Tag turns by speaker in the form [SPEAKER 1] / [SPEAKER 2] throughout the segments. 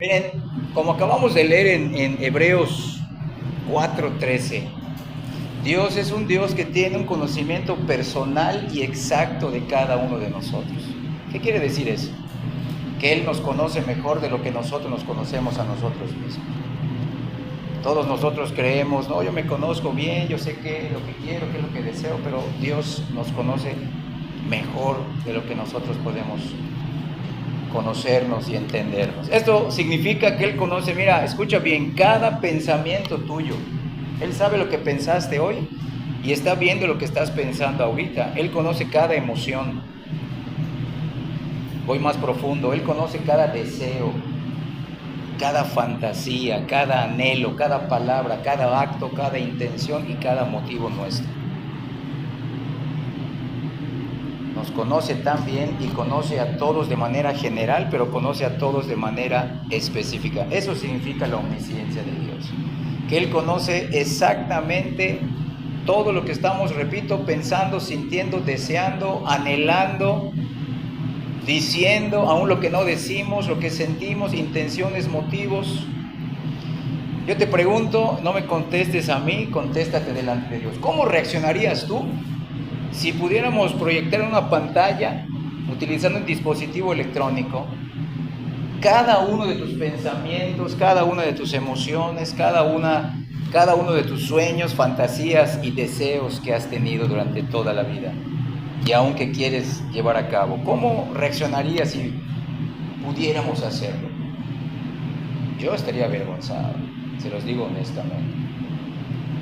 [SPEAKER 1] Miren, como acabamos de leer en Hebreos 4:13, Dios es un Dios que tiene un conocimiento personal y exacto de cada uno de nosotros. ¿Qué quiere decir eso? Que Él nos conoce mejor de lo que nosotros nos conocemos a nosotros mismos. Todos nosotros creemos, no, yo me conozco bien, yo sé qué es lo que quiero, qué es lo que deseo, pero Dios nos conoce mejor de lo que nosotros podemos conocernos y entendernos. Esto significa que Él conoce, mira, escucha bien, cada pensamiento tuyo. Él sabe lo que pensaste hoy y está viendo lo que estás pensando ahorita. Él conoce cada emoción. Voy más profundo, Él conoce cada deseo, cada fantasía, cada anhelo, cada palabra, cada acto, cada intención y cada motivo nuestro. Nos conoce tan bien y conoce a todos de manera general, pero conoce a todos de manera específica. Eso significa la omnisciencia de Dios. Que Él conoce exactamente todo lo que estamos, repito, pensando, sintiendo, deseando, anhelando, diciendo, aún lo que no decimos, lo que sentimos, intenciones, motivos. Yo te pregunto, no me contestes a mí, contéstate delante de Dios. ¿Cómo reaccionarías tú si pudiéramos proyectar en una pantalla, utilizando un dispositivo electrónico, cada uno de tus pensamientos, cada una de tus emociones, cada uno de tus sueños, fantasías y deseos que has tenido durante toda la vida y aún que quieres llevar a cabo? ¿Cómo reaccionarías si pudiéramos hacerlo? Yo estaría avergonzado, se los digo honestamente.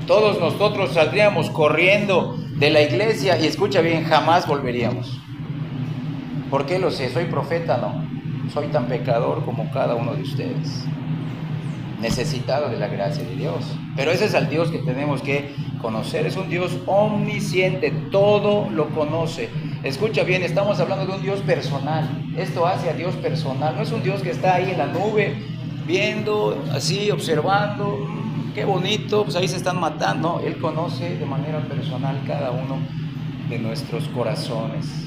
[SPEAKER 1] Todos nosotros saldríamos corriendo de la iglesia y escucha bien, jamás volveríamos. ¿Por qué lo sé? ¿Soy profeta? No. Soy tan pecador como cada uno de ustedes, necesitado de la gracia de Dios. Pero ese es el Dios que tenemos que conocer. Es un Dios omnisciente, todo lo conoce. Escucha bien, estamos hablando de un Dios personal. Esto hace a Dios personal. No es un Dios que está ahí en la nube, viendo, así, observando. Qué bonito, pues ahí se están matando. No, Él conoce de manera personal cada uno de nuestros corazones.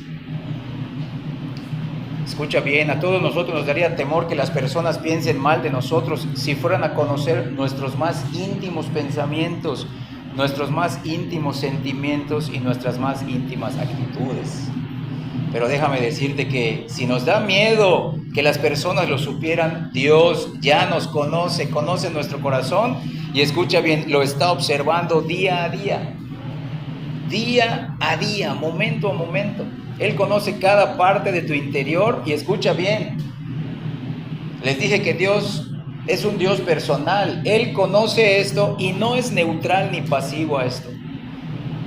[SPEAKER 1] Escucha bien, a todos nosotros nos daría temor que las personas piensen mal de nosotros si fueran a conocer nuestros más íntimos pensamientos, nuestros más íntimos sentimientos y nuestras más íntimas actitudes. Pero déjame decirte que si nos da miedo que las personas lo supieran, Dios ya nos conoce, conoce nuestro corazón y escucha bien, lo está observando día a día, momento a momento. Él conoce cada parte de tu interior y escucha bien. Les dije que Dios es un Dios personal. Él conoce esto y no es neutral ni pasivo a esto.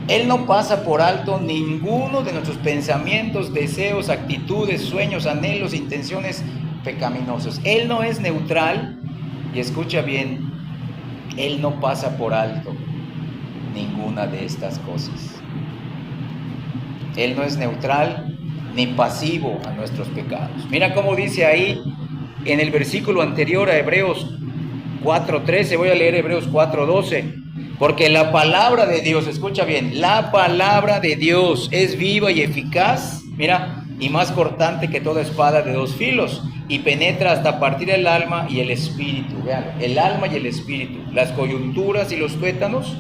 [SPEAKER 1] Él no pasa por alto ninguno de nuestros pensamientos, deseos, actitudes, sueños, anhelos, intenciones pecaminosos. Él no es neutral y escucha bien, Él no pasa por alto ninguna de estas cosas. Él no es neutral ni pasivo a nuestros pecados. Mira cómo dice ahí en el versículo anterior a Hebreos 4:13, voy a leer Hebreos 4:12. Porque la palabra de Dios, escucha bien, la palabra de Dios es viva y eficaz, mira, y más cortante que toda espada de dos filos, y penetra hasta partir el alma y el espíritu, vean, el alma y el espíritu, las coyunturas y los tuétanos,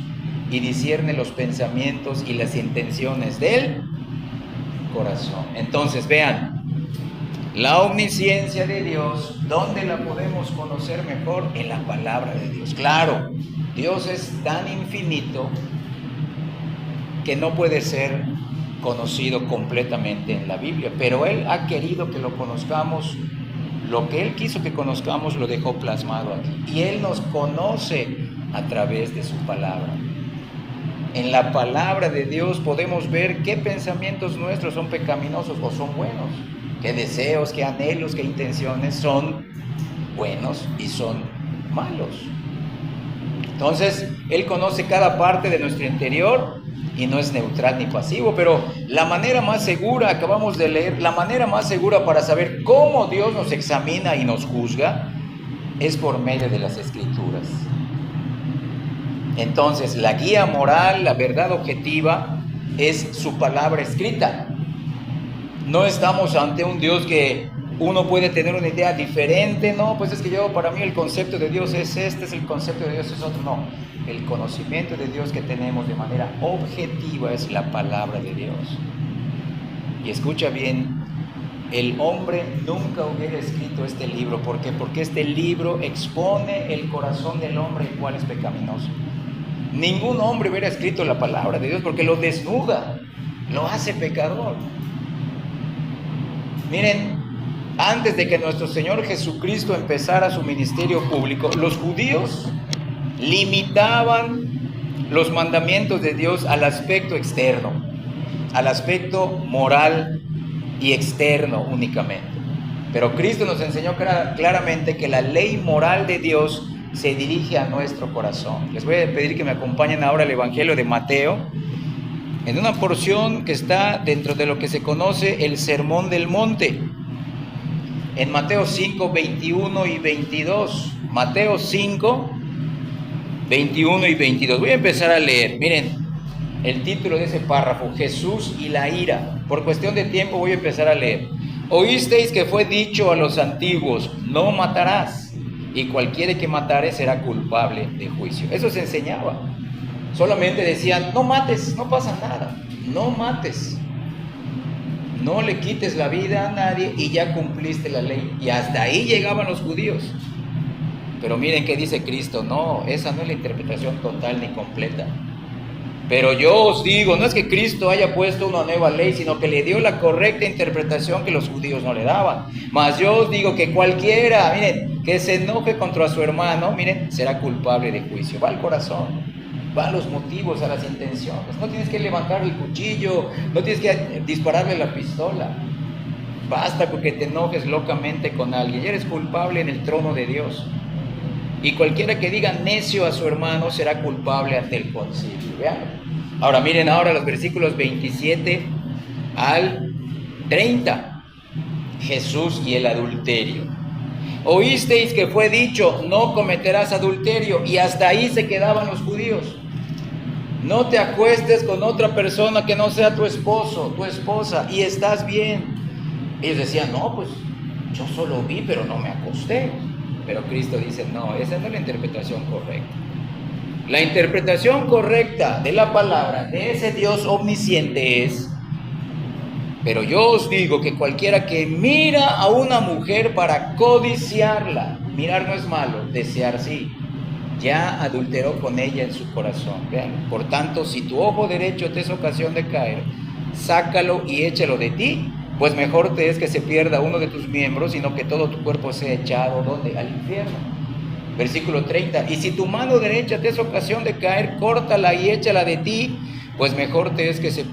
[SPEAKER 1] y discierne los pensamientos y las intenciones del corazón. Entonces, vean, la omnisciencia de Dios, ¿dónde la podemos conocer mejor? En la palabra de Dios. Claro, Dios es tan infinito que no puede ser conocido completamente en la Biblia, pero Él ha querido que lo conozcamos, lo que Él quiso que conozcamos lo dejó plasmado aquí, y Él nos conoce a través de su palabra. En la palabra de Dios podemos ver qué pensamientos nuestros son pecaminosos o son buenos, qué deseos, qué anhelos, qué intenciones son buenos y son malos. Entonces, Él conoce cada parte de nuestro interior y no es neutral ni pasivo, pero la manera más segura, acabamos de leer, la manera más segura para saber cómo Dios nos examina y nos juzga es por medio de las Escrituras. Entonces, la guía moral, la verdad objetiva, es su palabra escrita. No estamos ante un Dios que Uno puede tener una idea diferente, no, pues es que para mí el concepto de Dios es este, es el concepto de Dios es otro, no. El conocimiento de Dios que tenemos de manera objetiva es la palabra de Dios. Y escucha bien, el hombre nunca hubiera escrito este libro. ¿Por qué? Porque este libro expone el corazón del hombre, el cual es pecaminoso. Ningún hombre hubiera escrito la palabra de Dios porque lo desnuda, lo hace pecador. Miren, antes de que nuestro Señor Jesucristo empezara su ministerio público, los judíos limitaban los mandamientos de Dios al aspecto externo, al aspecto moral y externo únicamente. Pero Cristo nos enseñó claramente que la ley moral de Dios se dirige a nuestro corazón. Les voy a pedir que me acompañen ahora al Evangelio de Mateo, en una porción que está dentro de lo que se conoce el Sermón del Monte. En Mateo 5, 21 y 22. Mateo 5, 21 y 22. Voy a empezar a leer. Miren, el título de ese párrafo, Jesús y la ira. Por cuestión de tiempo voy a empezar a leer. Oísteis que fue dicho a los antiguos, no matarás, y cualquiera que matare será culpable de juicio. Eso se enseñaba. Solamente decían, no mates, no pasa nada, no mates. No le quites la vida a nadie y ya cumpliste la ley. Y hasta ahí llegaban los judíos. Pero miren qué dice Cristo. No, esa no es la interpretación total ni completa. Pero yo os digo, no es que Cristo haya puesto una nueva ley, sino que le dio la correcta interpretación que los judíos no le daban. Mas yo os digo que cualquiera, miren, que se enoje contra su hermano, miren, será culpable de juicio. Va al corazón. Va a los motivos, a las intenciones. No tienes que levantar el cuchillo, no tienes que dispararle la pistola. Basta con que te enojes locamente con alguien. Ya eres culpable en el trono de Dios. Y cualquiera que diga necio a su hermano será culpable ante el concilio. Vean. Ahora miren ahora los versículos 27 al 30. Jesús y el adulterio. Oísteis que fue dicho, no cometerás adulterio, y hasta ahí se quedaban los judíos. No te acuestes con otra persona que no sea tu esposo, tu esposa, y estás bien. Ellos decían, no, pues yo solo vi, pero no me acosté. Pero Cristo dice, no, esa no es la interpretación correcta. La interpretación correcta de la palabra de ese Dios omnisciente es, pero yo os digo que cualquiera que mira a una mujer para codiciarla, mirar no es malo, desear sí, ya adulteró con ella en su corazón. Vean, por tanto, si tu ojo derecho te es ocasión de caer, sácalo y échalo de ti, pues mejor te es que se pierda uno de tus miembros, sino que todo tu cuerpo sea echado, ¿dónde? Al infierno. Versículo 30, y si tu mano derecha te es ocasión de caer, córtala y échala de ti, pues mejor te es que se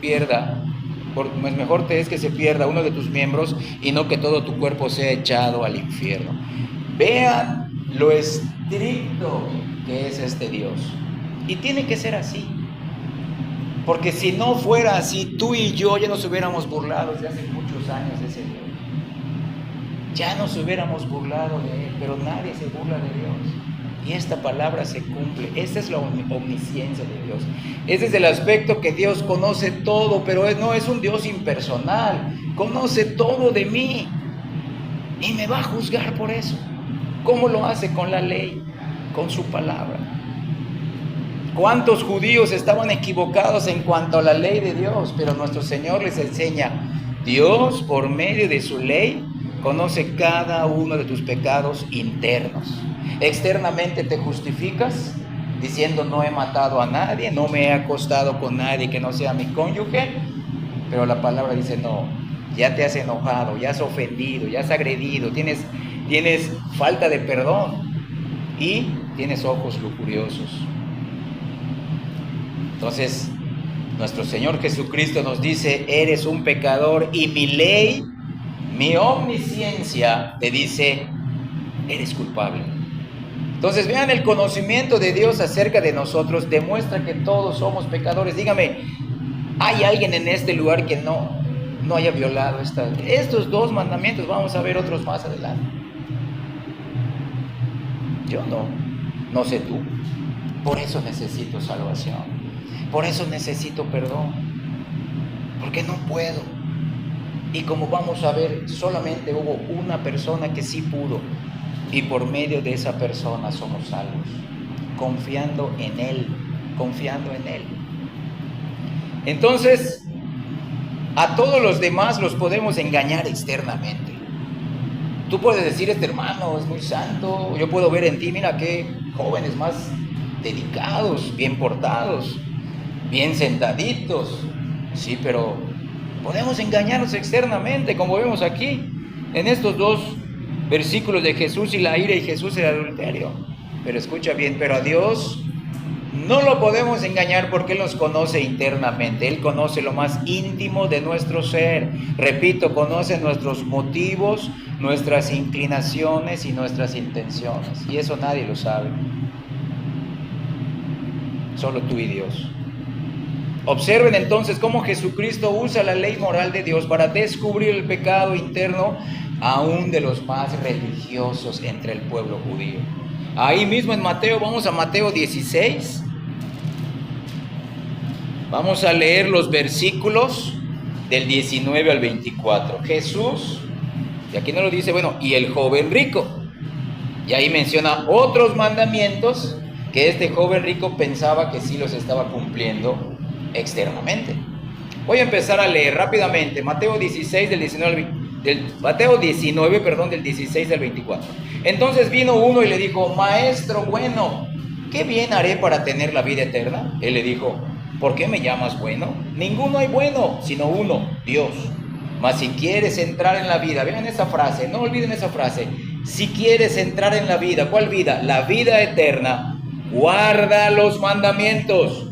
[SPEAKER 1] pierda uno de tus miembros y no que todo tu cuerpo sea echado al infierno. Vean lo estricto que es este Dios. Y tiene que ser así. Porque si no fuera así, tú y yo ya nos hubiéramos burlado desde hace muchos años de ese Dios. Ya nos hubiéramos burlado de Él, pero nadie se burla de Dios. Y esta palabra se cumple. Esta es la omnisciencia de Dios. Ese es el aspecto que Dios conoce todo, pero no es un Dios impersonal. Conoce todo de mí y me va a juzgar por eso. ¿Cómo lo hace? Con la ley, con su palabra. ¿Cuántos judíos estaban equivocados en cuanto a la ley de Dios? Pero nuestro Señor les enseña, Dios por medio de su ley conoce cada uno de tus pecados internos. Externamente te justificas diciendo no he matado a nadie, no me he acostado con nadie que no sea mi cónyuge, pero la palabra dice no, ya te has enojado, ya has ofendido, ya has agredido, tienes falta de perdón y tienes ojos lujuriosos. Entonces, nuestro Señor Jesucristo nos dice, eres un pecador y mi ley, mi omnisciencia te dice, eres culpable. Entonces, vean, el conocimiento de Dios acerca de nosotros demuestra que todos somos pecadores. Dígame, ¿hay alguien en este lugar que no haya violado estos dos mandamientos? Vamos a ver otros más adelante. Yo no sé tú. Por eso necesito salvación. Por eso necesito perdón. Porque no puedo. Y como vamos a ver, solamente hubo una persona que sí pudo. Y por medio de esa persona somos salvos. Confiando en Él. Confiando en Él. Entonces, a todos los demás los podemos engañar externamente. Tú puedes decir, este hermano es muy santo. Yo puedo ver en ti, mira qué jóvenes más dedicados, bien portados, bien sentaditos. Sí, pero podemos engañarnos externamente, como vemos aquí, en estos dos versículos de Jesús y la ira y Jesús el adulterio. Pero escucha bien, pero a Dios no lo podemos engañar porque Él nos conoce internamente. Él conoce lo más íntimo de nuestro ser. Repito, conoce nuestros motivos, nuestras inclinaciones y nuestras intenciones. Y eso nadie lo sabe. Solo tú y Dios. Observen entonces cómo Jesucristo usa la ley moral de Dios para descubrir el pecado interno aún de los más religiosos entre el pueblo judío. Ahí mismo en Mateo, vamos a Mateo 16. Vamos a leer los versículos del 19 al 24. Jesús, y aquí no lo dice, bueno, y el joven rico. Y ahí menciona otros mandamientos que este joven rico pensaba que sí los estaba cumpliendo externamente. Voy a empezar a leer rápidamente Mateo 16 del 19 del 16 al 24. Entonces vino uno y le dijo: Maestro bueno, ¿qué bien haré para tener la vida eterna? Él le dijo: ¿por qué me llamas bueno? Ninguno hay bueno, sino uno, Dios. Mas si quieres entrar en la vida, vean esa frase, no olviden esa frase. Si quieres entrar en la vida, ¿cuál vida? La vida eterna. Guarda los mandamientos.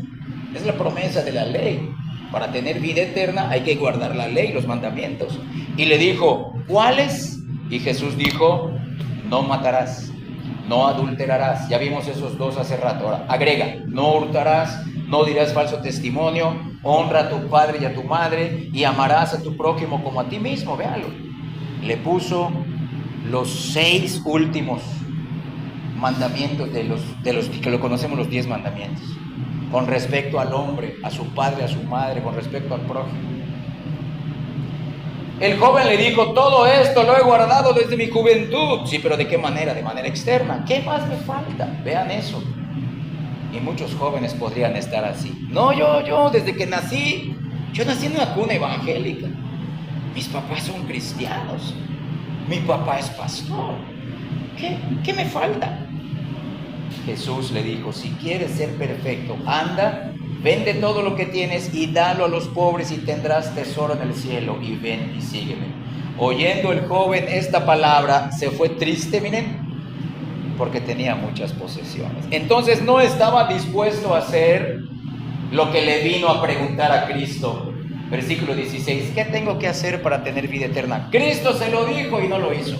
[SPEAKER 1] Es la promesa de la ley. Para tener vida eterna hay que guardar la ley, los mandamientos. Y le dijo: ¿cuáles? Y Jesús dijo: no matarás, no adulterarás. Ya vimos esos dos hace rato. Ahora agrega: no hurtarás, no dirás falso testimonio, honra a tu padre y a tu madre, y amarás a tu prójimo como a ti mismo. Véalo. Le puso los 6 últimos mandamientos de los que lo conocemos, los 10 mandamientos. Con respecto al hombre, a su padre, a su madre, con respecto al prójimo. El joven le dijo: todo esto lo he guardado desde mi juventud. Sí, pero ¿de qué manera? De manera externa. ¿Qué más me falta? Vean eso. Y muchos jóvenes podrían estar así. No, yo desde que nací, yo nací en una cuna evangélica. Mis papás son cristianos. Mi papá es pastor. ¿Qué me falta? Jesús le dijo: si quieres ser perfecto, anda, vende todo lo que tienes y dalo a los pobres y tendrás tesoro en el cielo, y ven y sígueme. Oyendo el joven esta palabra, se fue triste, miren, porque tenía muchas posesiones. Entonces no estaba dispuesto a hacer lo que le vino a preguntar a Cristo. Versículo 16, ¿qué tengo que hacer para tener vida eterna? Cristo se lo dijo y no lo hizo.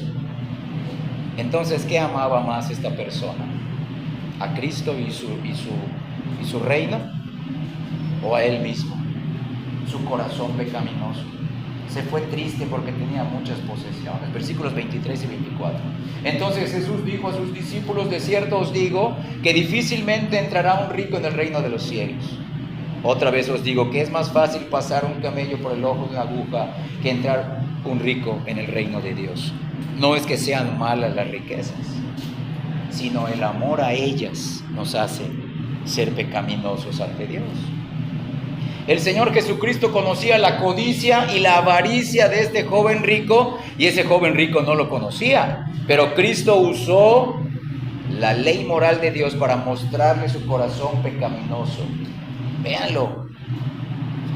[SPEAKER 1] Entonces, ¿qué amaba más esta persona? ¿A Cristo y su reino? ¿O a él mismo? Su corazón pecaminoso. Se fue triste porque tenía muchas posesiones. Versículos 23 y 24. Entonces Jesús dijo a sus discípulos: de cierto os digo que difícilmente entrará un rico en el reino de los cielos. Otra vez os digo que es más fácil pasar un camello por el ojo de una aguja que entrar un rico en el reino de Dios. No es que sean malas las riquezas, sino el amor a ellas nos hace ser pecaminosos ante Dios. El Señor Jesucristo conocía la codicia y la avaricia de este joven rico, y ese joven rico no lo conocía, pero Cristo usó la ley moral de Dios para mostrarle su corazón pecaminoso. Véanlo.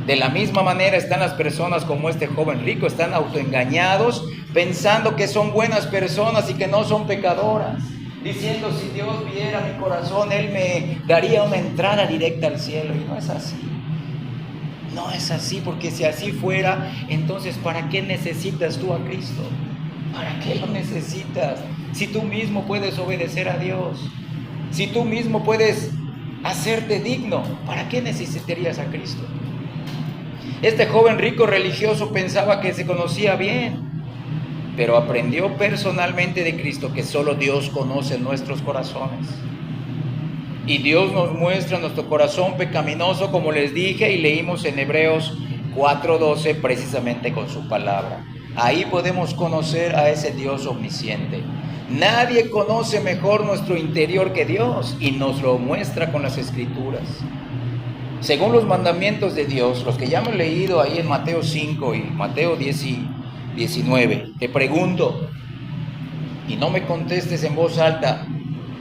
[SPEAKER 1] De la misma manera están las personas como este joven rico, están autoengañados, pensando que son buenas personas y que no son pecadoras, diciendo: si Dios viera mi corazón, Él me daría una entrada directa al cielo. Y no es así. No es así, porque si así fuera, entonces ¿para qué necesitas tú a Cristo? ¿Para qué lo necesitas? Si tú mismo puedes obedecer a Dios, si tú mismo puedes hacerte digno, ¿para qué necesitarías a Cristo? Este joven rico religioso pensaba que se conocía bien, pero aprendió personalmente de Cristo que solo Dios conoce nuestros corazones. Y Dios nos muestra nuestro corazón pecaminoso, como les dije y leímos en Hebreos 4:12, precisamente con su palabra. Ahí podemos conocer a ese Dios omnisciente. Nadie conoce mejor nuestro interior que Dios y nos lo muestra con las Escrituras. Según los mandamientos de Dios, los que ya hemos leído ahí en Mateo 5 y Mateo 10 y 19, te pregunto, y no me contestes en voz alta,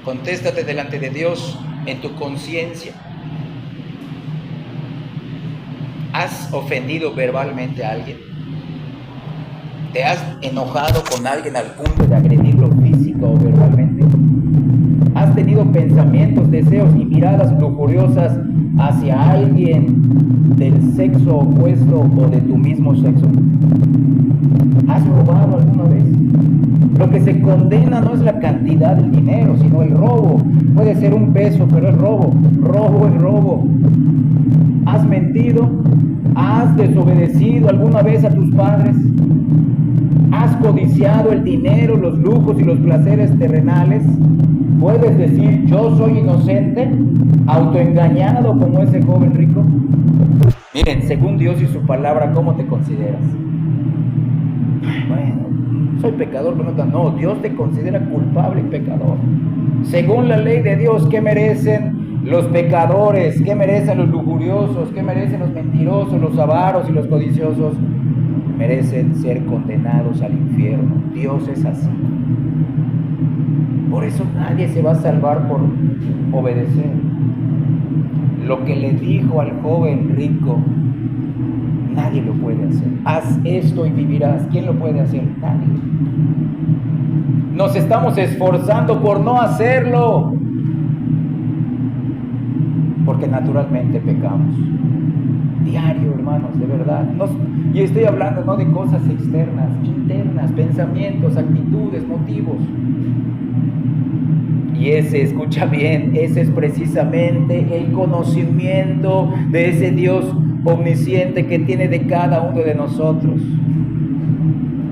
[SPEAKER 1] contéstate delante de Dios en tu conciencia. ¿Has ofendido verbalmente a alguien? ¿Te has enojado con alguien al punto de agredirlo física o verbalmente? ¿Has tenido pensamientos, deseos y miradas lujuriosas hacia alguien del sexo opuesto o de tu mismo sexo? ¿Has robado alguna vez? Lo que se condena no es la cantidad del dinero, sino el robo. Puede ser un peso, pero es robo. Robo es robo. ¿Has mentido? ¿Has desobedecido alguna vez a tus padres? ¿Has codiciado el dinero, los lujos y los placeres terrenales? ¿Puedes decir, yo soy inocente, autoengañado como ese joven rico? Miren, según Dios y su palabra, ¿cómo te consideras? Bueno, soy pecador, pero no, Dios te considera culpable y pecador. Según la ley de Dios, ¿qué merecen los pecadores? ¿Qué merecen los lujuriosos? ¿Qué merecen los mentirosos, los avaros y los codiciosos? Merecen ser condenados al infierno. Dios es así. Por eso nadie se va a salvar por obedecer. Lo que le dijo al joven rico, nadie lo puede hacer. Haz esto y vivirás. ¿Quién lo puede hacer? Nadie. Nos estamos esforzando por no hacerlo, porque naturalmente pecamos. Diario, hermanos, de verdad. Y estoy hablando no de cosas externas, internas, pensamientos, actitudes, motivos. Y ese, escucha bien, ese es precisamente el conocimiento de ese Dios omnisciente que tiene de cada uno de nosotros.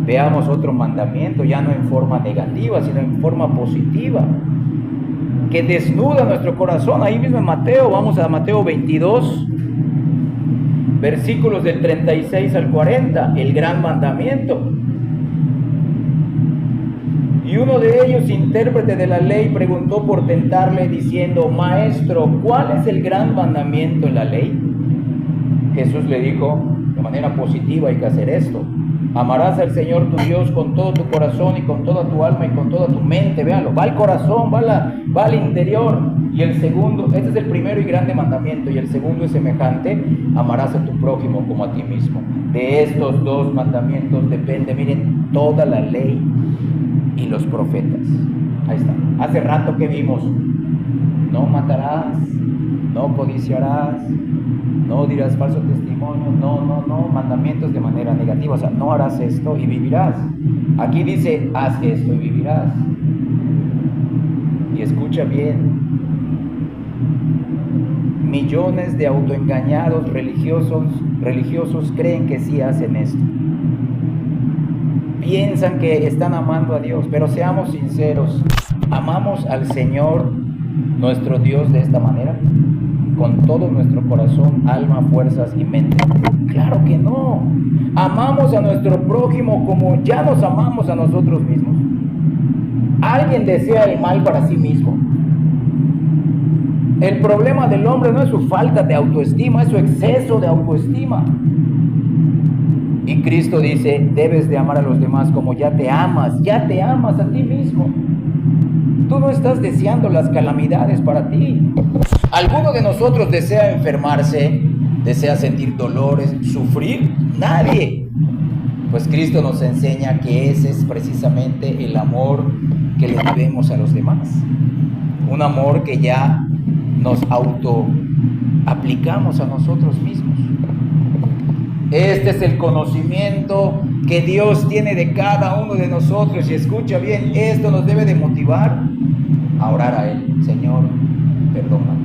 [SPEAKER 1] Veamos otro mandamiento, ya no en forma negativa, sino en forma positiva, que desnuda nuestro corazón. Ahí mismo en Mateo, vamos a Mateo 22, versículos del 36 al 40, el gran mandamiento. Y uno de ellos, intérprete de la ley, preguntó por tentarle diciendo, Maestro, ¿cuál es el gran mandamiento en la ley? Jesús le dijo, de manera positiva hay que hacer esto. Amarás al Señor tu Dios con todo tu corazón y con toda tu alma y con toda tu mente. Véanlo, va al corazón, va al interior. Y el segundo, este es el primero y grande mandamiento. Y el segundo es semejante, amarás a tu prójimo como a ti mismo. De estos dos mandamientos depende, miren, toda la ley y los profetas. Ahí está. Hace rato que vimos, no matarás, no codiciarás, no dirás falso testimonio, no, mandamientos de manera negativa, o sea, no harás esto y vivirás. Aquí dice, haz esto y vivirás. Y escucha bien, millones de autoengañados religiosos creen que sí hacen esto. Piensan que están amando a Dios, pero seamos sinceros, ¿amamos al Señor, nuestro Dios, de esta manera? Con todo nuestro corazón, alma, fuerzas y mente. Claro que no. Amamos a nuestro prójimo como ya nos amamos a nosotros mismos. Alguien desea el mal para sí mismo. El problema del hombre no es su falta de autoestima, es su exceso de autoestima. Y Cristo dice, debes de amar a los demás como ya te amas a ti mismo. Tú no estás deseando las calamidades para ti. ¿Alguno de nosotros desea enfermarse? ¿Desea sentir dolores, sufrir? Nadie. Pues Cristo nos enseña que ese es precisamente el amor que le debemos a los demás. Un amor que ya nos aplicamos a nosotros mismos. Este es el conocimiento que Dios tiene de cada uno de nosotros. Y escucha bien, esto nos debe de motivar a orar a Él. Señor, perdóname.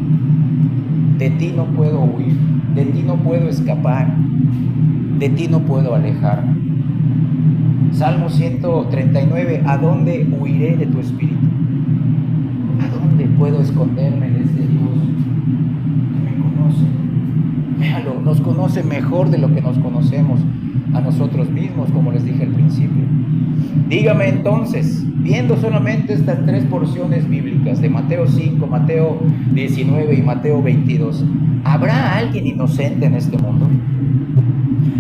[SPEAKER 1] De ti no puedo huir, de ti no puedo escapar, de ti no puedo alejarme. Salmo 139, ¿a dónde huiré de tu espíritu? ¿A dónde puedo esconderme de ese Dios que me conoce? Véalo, nos nos conoce mejor de lo que nos conocemos a nosotros mismos, como les dije al principio. Dígame entonces, viendo solamente estas tres porciones bíblicas de Mateo 5, Mateo 19 y Mateo 22, ¿habrá alguien inocente en este mundo?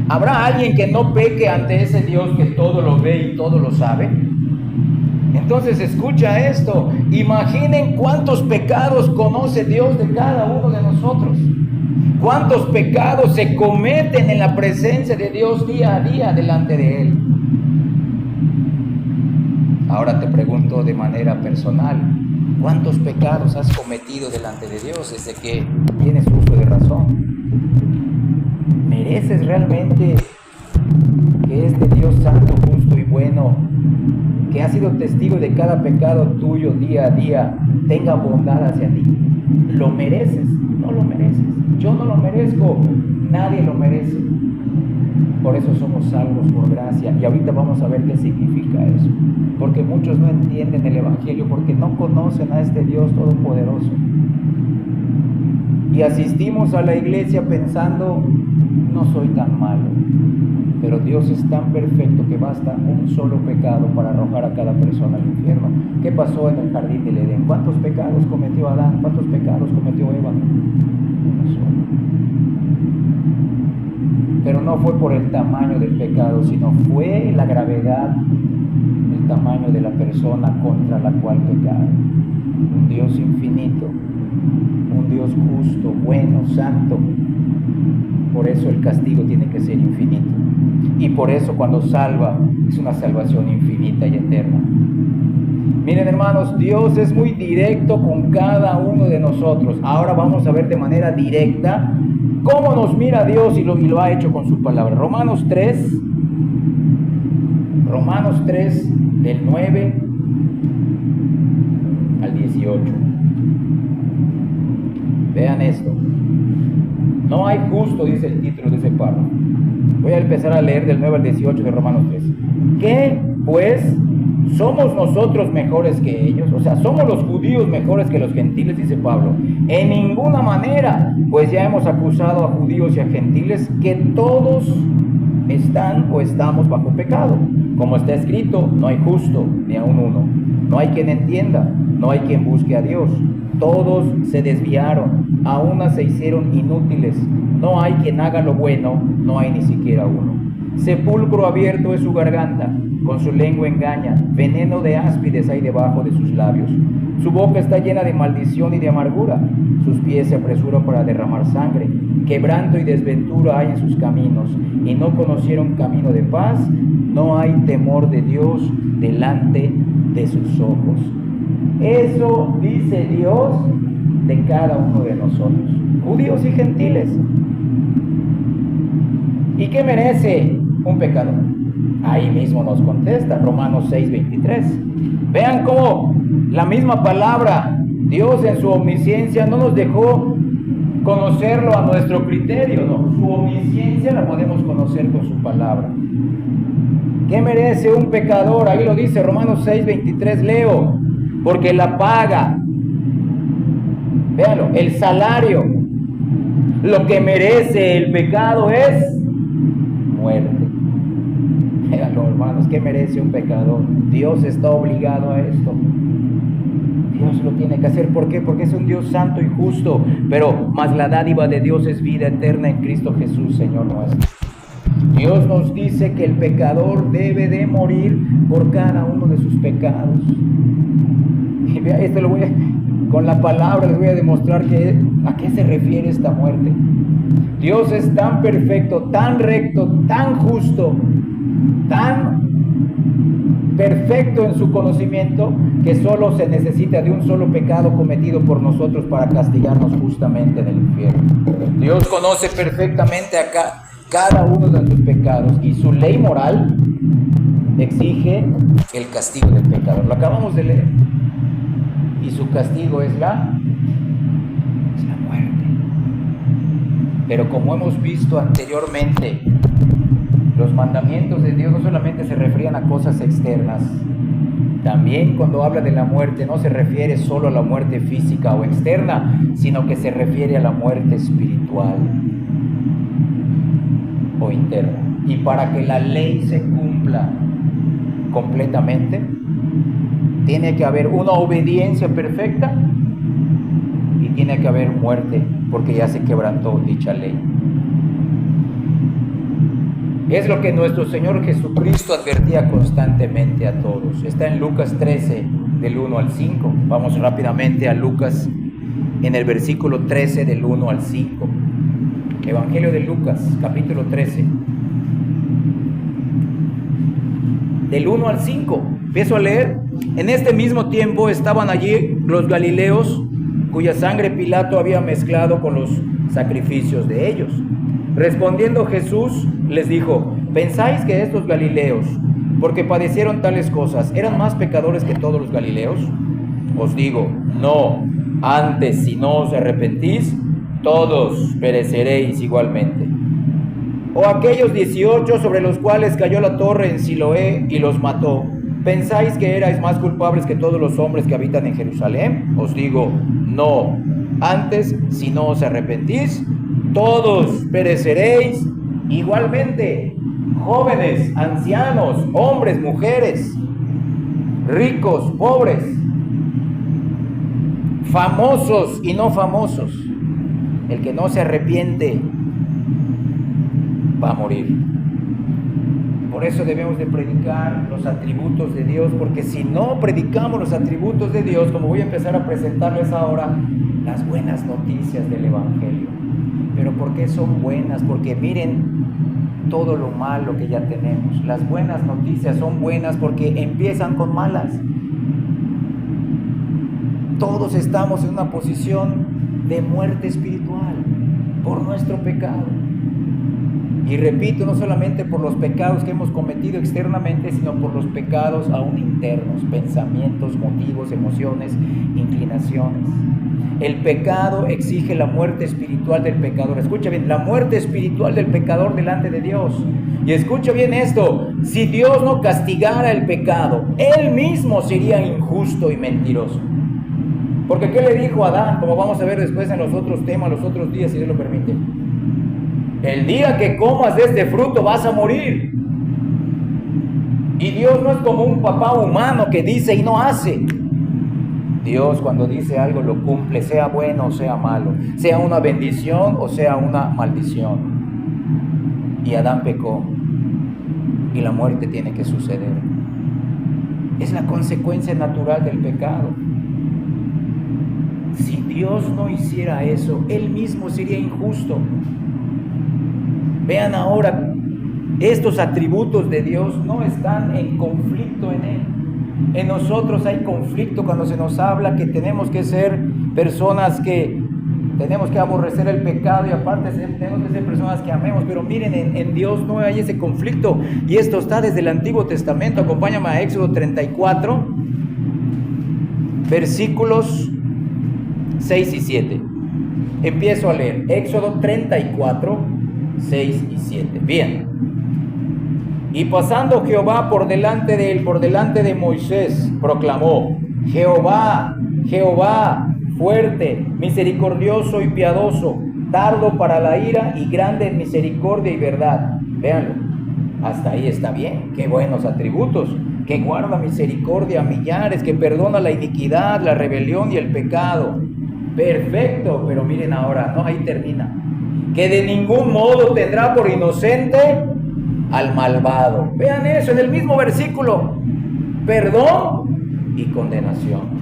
[SPEAKER 1] ¿Habrá alguien que no peque ante ese Dios que todo lo ve y todo lo sabe? Entonces escucha esto, imaginen cuántos pecados conoce Dios de cada uno de nosotros. Cuántos pecados se cometen en la presencia de Dios día a día delante de Él. Ahora te pregunto de manera personal, ¿cuántos pecados has cometido delante de Dios desde que tienes uso de razón? ¿Mereces realmente que este Dios santo, justo y bueno, que ha sido testigo de cada pecado tuyo día a día, tenga bondad hacia ti? ¿Lo mereces? No lo mereces. Yo no lo merezco, nadie lo merece. Por eso somos salvos por gracia. Y ahorita vamos a ver qué significa eso. Porque muchos no entienden el Evangelio, porque no conocen a este Dios todopoderoso. Y asistimos a la iglesia pensando, no soy tan malo. Pero Dios es tan perfecto que basta un solo pecado para arrojar a cada persona al infierno. ¿Qué pasó en el jardín del Edén? ¿Cuántos pecados cometió Adán? ¿Cuántos pecados cometió Eva? Uno solo. Pero no fue por el tamaño del pecado, sino fue la gravedad, el tamaño de la persona contra la cual pecaron. Un Dios infinito, un Dios justo, bueno, santo. Por eso el castigo tiene que ser infinito. Y por eso cuando salva, es una salvación infinita y eterna. Miren, hermanos, Dios es muy directo con cada uno de nosotros. Ahora vamos a ver de manera directa cómo nos mira Dios y lo ha hecho con su palabra. Romanos 3, del 9 al 18. Vean esto. No hay justo, dice el título de ese párrafo. Voy a empezar a leer del 9 al 18 de Romanos 3. ¿Qué, pues, somos nosotros mejores que ellos? O sea, ¿somos los judíos mejores que los gentiles? Dice Pablo. En ninguna manera, pues ya hemos acusado a judíos y a gentiles que todos están o estamos bajo pecado. Como está escrito, no hay justo, ni aun uno. No hay quien entienda, no hay quien busque a Dios. Todos se desviaron, a una se hicieron inútiles. No hay quien haga lo bueno, no hay ni siquiera uno. Sepulcro abierto es su garganta, con su lengua engaña, veneno de áspides hay debajo de sus labios. Su boca está llena de maldición y de amargura, sus pies se apresuran para derramar sangre. Quebranto y desventura hay en sus caminos, y no conocieron camino de paz. No hay temor de Dios delante de sus ojos. Eso dice Dios de cada uno de nosotros, judíos y gentiles. ¿Y qué merece un pecador? Ahí mismo nos contesta Romanos 6:23. Vean cómo la misma palabra, Dios en su omnisciencia no nos dejó conocerlo a nuestro criterio, no. Su omnisciencia la podemos conocer con su palabra. ¿Qué merece un pecador? Ahí lo dice Romanos 6:23, leo. Porque la paga, véanlo, el salario, lo que merece el pecado es muerte. Véanlo, hermanos, ¿qué merece un pecador? Dios está obligado a esto. Dios lo tiene que hacer. ¿Por qué? Porque es un Dios santo y justo. Pero más la dádiva de Dios es vida eterna en Cristo Jesús, Señor nuestro. Dios nos dice que el pecador debe de morir por cada uno de sus pecados. Y vea, esto con la palabra les voy a demostrar a qué se refiere esta muerte. Dios es tan perfecto, tan recto, tan justo, tan perfecto en su conocimiento, que solo se necesita de un solo pecado cometido por nosotros para castigarnos justamente en el infierno. Dios conoce perfectamente cada uno de sus pecados, y su ley moral exige el castigo del pecador. Lo acabamos de leer. Y su castigo es la muerte. Pero como hemos visto anteriormente, los mandamientos de Dios no solamente se referían a cosas externas. También cuando habla de la muerte no se refiere solo a la muerte física o externa, sino que se refiere a la muerte espiritual. o interna. Y para que la ley se cumpla completamente, tiene que haber una obediencia perfecta y tiene que haber muerte, porque ya se quebrantó dicha ley. Es lo que nuestro Señor Jesucristo advertía constantemente a todos. Está en Lucas 13, del 1 al 5. Vamos rápidamente a Lucas, en el versículo 13, del 1 al 5. Evangelio de Lucas, capítulo 13. Del 1 al 5. Empiezo a leer. En este mismo tiempo estaban allí los galileos, cuya sangre Pilato había mezclado con los sacrificios de ellos. Respondiendo Jesús les dijo: ¿pensáis que estos galileos, porque padecieron tales cosas, eran más pecadores que todos los galileos? Os digo, no, antes si no os arrepentís, todos pereceréis igualmente. O aquellos 18 sobre los cuales cayó la torre en Siloé y los mató, ¿pensáis que erais más culpables que todos los hombres que habitan en Jerusalén? Os digo, no, antes si no os arrepentís, todos pereceréis igualmente. Jóvenes, ancianos, hombres, mujeres, ricos, pobres, famosos y no famosos. El que no se arrepiente va a morir. Por eso debemos de predicar los atributos de Dios, porque si no predicamos los atributos de Dios, como voy a empezar a presentarles ahora, las buenas noticias del Evangelio. ¿Pero por qué son buenas? Porque miren todo lo malo que ya tenemos. Las buenas noticias son buenas porque empiezan con malas. Todos estamos en una posición de muerte espiritual por nuestro pecado. Y repito, no solamente por los pecados que hemos cometido externamente, sino por los pecados aún internos, pensamientos, motivos, emociones, inclinaciones. El pecado exige la muerte espiritual del pecador. Escucha bien, la muerte espiritual del pecador delante de Dios. Y escucha bien esto: si Dios no castigara el pecado, Él mismo sería injusto y mentiroso. Porque ¿qué le dijo a Adán? Como vamos a ver después en los otros temas, los otros días, si Dios lo permite. El día que comas de este fruto vas a morir. Y Dios no es como un papá humano que dice y no hace. Dios cuando dice algo lo cumple, sea bueno o sea malo, sea una bendición o sea una maldición. Y Adán pecó y la muerte tiene que suceder. Es la consecuencia natural del pecado. Si Dios no hiciera eso, Él mismo sería injusto. Vean ahora, estos atributos de Dios no están en conflicto en Él. En nosotros hay conflicto cuando se nos habla que tenemos que ser personas que tenemos que aborrecer el pecado y aparte tenemos que ser personas que amemos. Pero miren, en Dios no hay ese conflicto. Y esto está desde el Antiguo Testamento. Acompáñame a Éxodo 34, versículos 6 y 7. Empiezo a leer. Éxodo 34, 6 y 7. Bien. Y pasando Jehová por delante de él, por delante de Moisés, proclamó: Jehová, Jehová, fuerte, misericordioso y piadoso, tardo para la ira y grande en misericordia y verdad. Véanlo, hasta ahí está bien, qué buenos atributos, que guarda misericordia a millares, que perdona la iniquidad, la rebelión y el pecado. Perfecto, pero miren ahora, no, ahí termina. Que de ningún modo tendrá por inocente al malvado. Vean eso en el mismo versículo: perdón y condenación.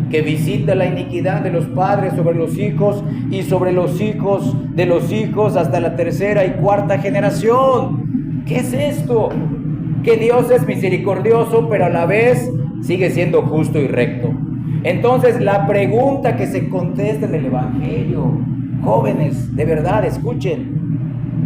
[SPEAKER 1] Que visita la iniquidad de los padres sobre los hijos y sobre los hijos de los hijos hasta la tercera y cuarta generación. ¿Qué es esto? Que Dios es misericordioso, pero a la vez sigue siendo justo y recto. Entonces la pregunta que se contesta en el Evangelio, jóvenes, de verdad escuchen.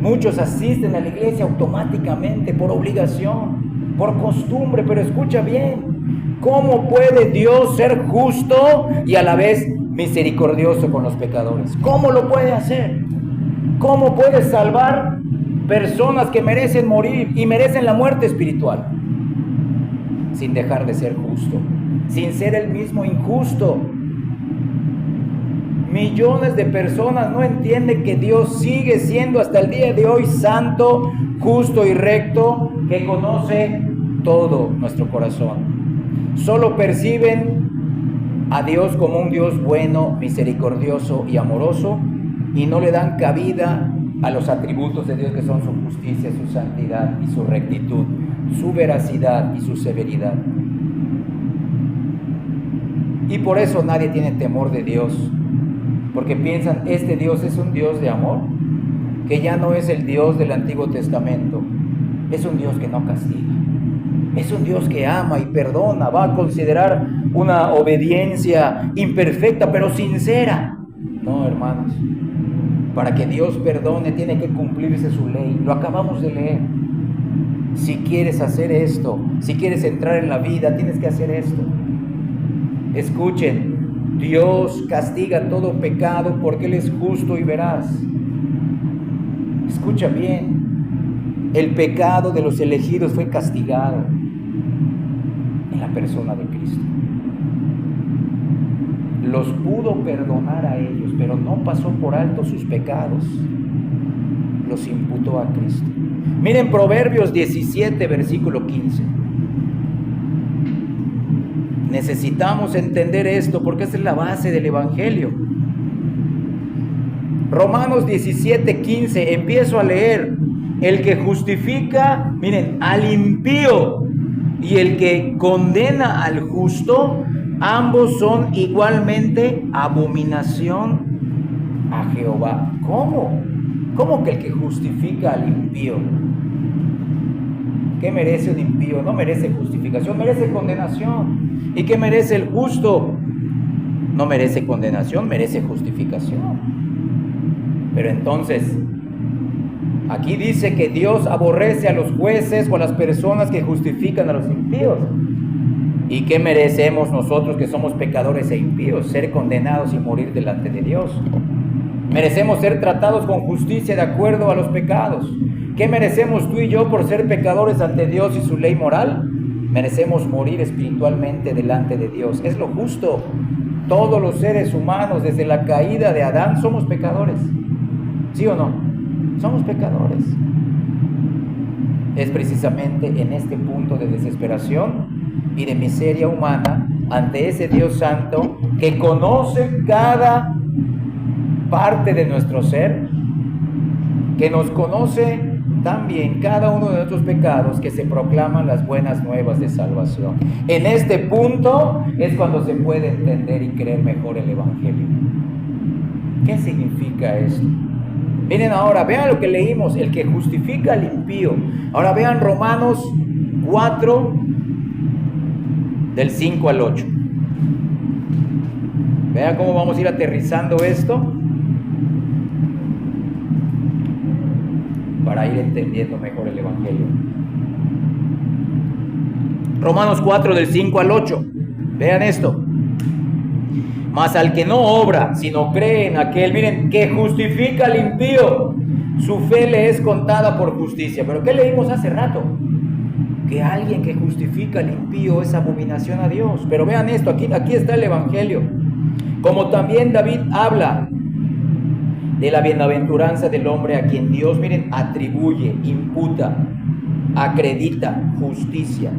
[SPEAKER 1] Muchos asisten a la iglesia automáticamente, por obligación, por costumbre, pero escucha bien: ¿cómo puede Dios ser justo y a la vez misericordioso con los pecadores? ¿Cómo lo puede hacer? ¿Cómo puede salvar personas que merecen morir y merecen la muerte espiritual? Sin dejar de ser justo, sin ser el mismo injusto. Millones de personas no entienden que Dios sigue siendo hasta el día de hoy santo, justo y recto, que conoce todo nuestro corazón. Solo perciben a Dios como un Dios bueno, misericordioso y amoroso, y no le dan cabida a los atributos de Dios, que son su justicia, su santidad y su rectitud, su veracidad y su severidad. Y por eso nadie tiene temor de Dios, porque piensan, este Dios es un Dios de amor, que ya no es el Dios del Antiguo Testamento, es un Dios que no castiga, es un Dios que ama y perdona, va a considerar una obediencia imperfecta pero sincera. No, hermanos, para que Dios perdone tiene que cumplirse su ley, lo acabamos de leer. Si quieres hacer esto, si quieres entrar en la vida, tienes que hacer esto. Escuchen, Dios castiga todo pecado porque Él es justo y veraz. Escucha bien, el pecado de los elegidos fue castigado en la persona de Cristo. Los pudo perdonar a ellos, pero no pasó por alto sus pecados, los imputó a Cristo. Miren Proverbios 17, versículo 15. Necesitamos entender esto porque esa es la base del Evangelio. Romanos 17, 15, empiezo a leer. El que justifica, miren, al impío y el que condena al justo, ambos son igualmente abominación a Jehová. ¿Cómo? ¿Cómo que el que justifica al impío? ¿Qué merece un impío? No merece justificación, merece condenación. ¿Y qué merece el justo? No merece condenación, merece justificación. Pero entonces, aquí dice que Dios aborrece a los jueces o a las personas que justifican a los impíos. ¿Y qué merecemos nosotros que somos pecadores e impíos? Ser condenados y morir delante de Dios. Merecemos ser tratados con justicia de acuerdo a los pecados. ¿Qué merecemos tú y yo por ser pecadores ante Dios y su ley moral? Merecemos morir espiritualmente delante de Dios. Es lo justo. Todos los seres humanos, desde la caída de Adán, somos pecadores. ¿Sí o no? Somos pecadores. Es precisamente en este punto de desesperación y de miseria humana ante ese Dios santo que conoce cada parte de nuestro ser, que nos conoce también cada uno de nuestros pecados, que se proclaman las buenas nuevas de salvación. En este punto es cuando se puede entender y creer mejor el Evangelio. ¿Qué significa esto? Miren ahora, vean lo que leímos, el que justifica al impío. Ahora vean Romanos 4, del 5 al 8. Vean cómo vamos a ir aterrizando esto para ir entendiendo mejor el Evangelio. Romanos 4, del 5 al 8. Vean esto. Mas al que no obra, sino cree en aquel, miren, que justifica al impío, su fe le es contada por justicia. ¿Pero qué leímos hace rato? Que alguien que justifica al impío es abominación a Dios. Pero vean esto, aquí está el Evangelio. Como también David habla de la bienaventuranza del hombre a quien Dios, miren, atribuye, imputa, acredita justicia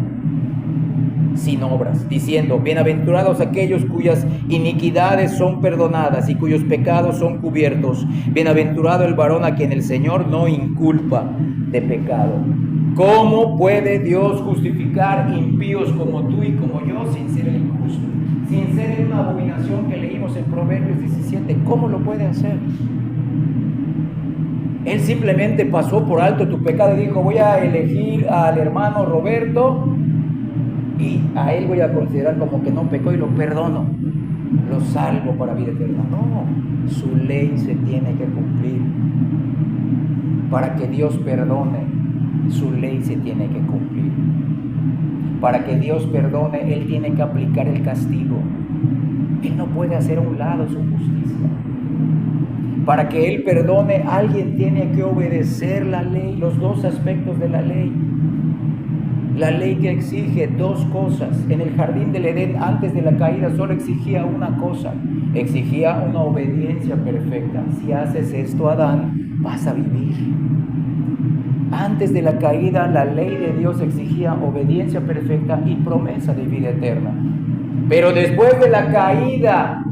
[SPEAKER 1] sin obras, diciendo, bienaventurados aquellos cuyas iniquidades son perdonadas y cuyos pecados son cubiertos. Bienaventurado el varón a quien el Señor no inculpa de pecado. ¿Cómo puede Dios justificar impíos como tú y como yo sin ser el injusto? Sin ser una abominación que leímos en Proverbios 17. ¿Cómo lo puede hacer? Él simplemente pasó por alto tu pecado y dijo, voy a elegir al hermano Roberto y a él voy a considerar como que no pecó y lo perdono, lo salvo para vida eterna. No, su ley se tiene que cumplir. Para que Dios perdone, su ley se tiene que cumplir. Para que Dios perdone, Él tiene que aplicar el castigo. Él no puede hacer a un lado su justicia. Para que Él perdone, alguien tiene que obedecer la ley, los dos aspectos de la ley. La ley que exige dos cosas. En el jardín del Edén, antes de la caída, solo exigía una cosa. Exigía una obediencia perfecta. Si haces esto, Adán, vas a vivir. Antes de la caída, la ley de Dios exigía obediencia perfecta y promesa de vida eterna. Pero después de la caída,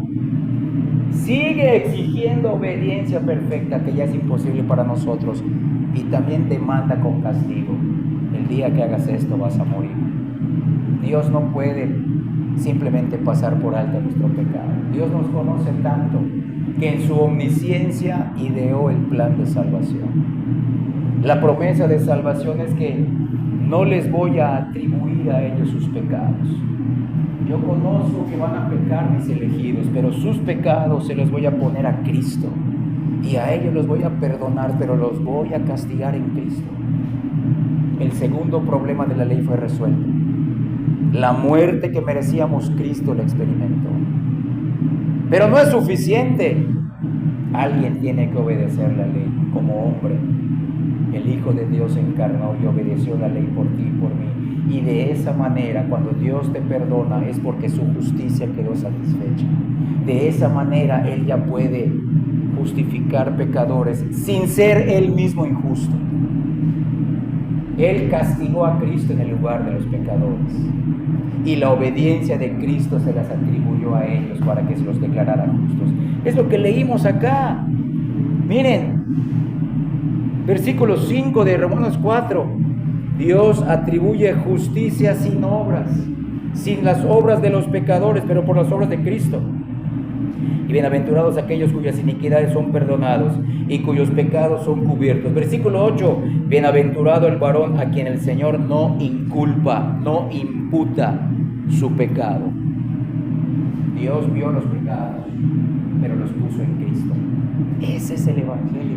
[SPEAKER 1] sigue exigiendo obediencia perfecta, que ya es imposible para nosotros, y también demanda con castigo. El día que hagas esto vas a morir. Dios no puede simplemente pasar por alto nuestro pecado. Dios nos conoce tanto que en su omnisciencia ideó el plan de salvación. La promesa de salvación es que no les voy a atribuir a ellos sus pecados. Yo conozco que van a pecar mis elegidos, pero sus pecados se los voy a poner a Cristo. Y a ellos los voy a perdonar, pero los voy a castigar en Cristo. El segundo problema de la ley fue resuelto. La muerte que merecíamos, Cristo la experimentó. Pero no es suficiente. Alguien tiene que obedecer la ley como hombre. El Hijo de Dios se encarnó y obedeció la ley por ti y por mí. Y de esa manera, cuando Dios te perdona, es porque su justicia quedó satisfecha. De esa manera, Él ya puede justificar pecadores sin ser Él mismo injusto. Él castigó a Cristo en el lugar de los pecadores. Y la obediencia de Cristo se las atribuyó a ellos para que se los declarara justos. Es lo que leímos acá. Miren, versículo 5 de Romanos 4. Dios atribuye justicia sin obras, sin las obras de los pecadores, pero por las obras de Cristo. Y bienaventurados aquellos cuyas iniquidades son perdonados y cuyos pecados son cubiertos. Versículo 8. Bienaventurado el varón a quien el Señor no inculpa, no imputa su pecado. Dios vio los pecados, pero los puso en Cristo. Ese es el Evangelio.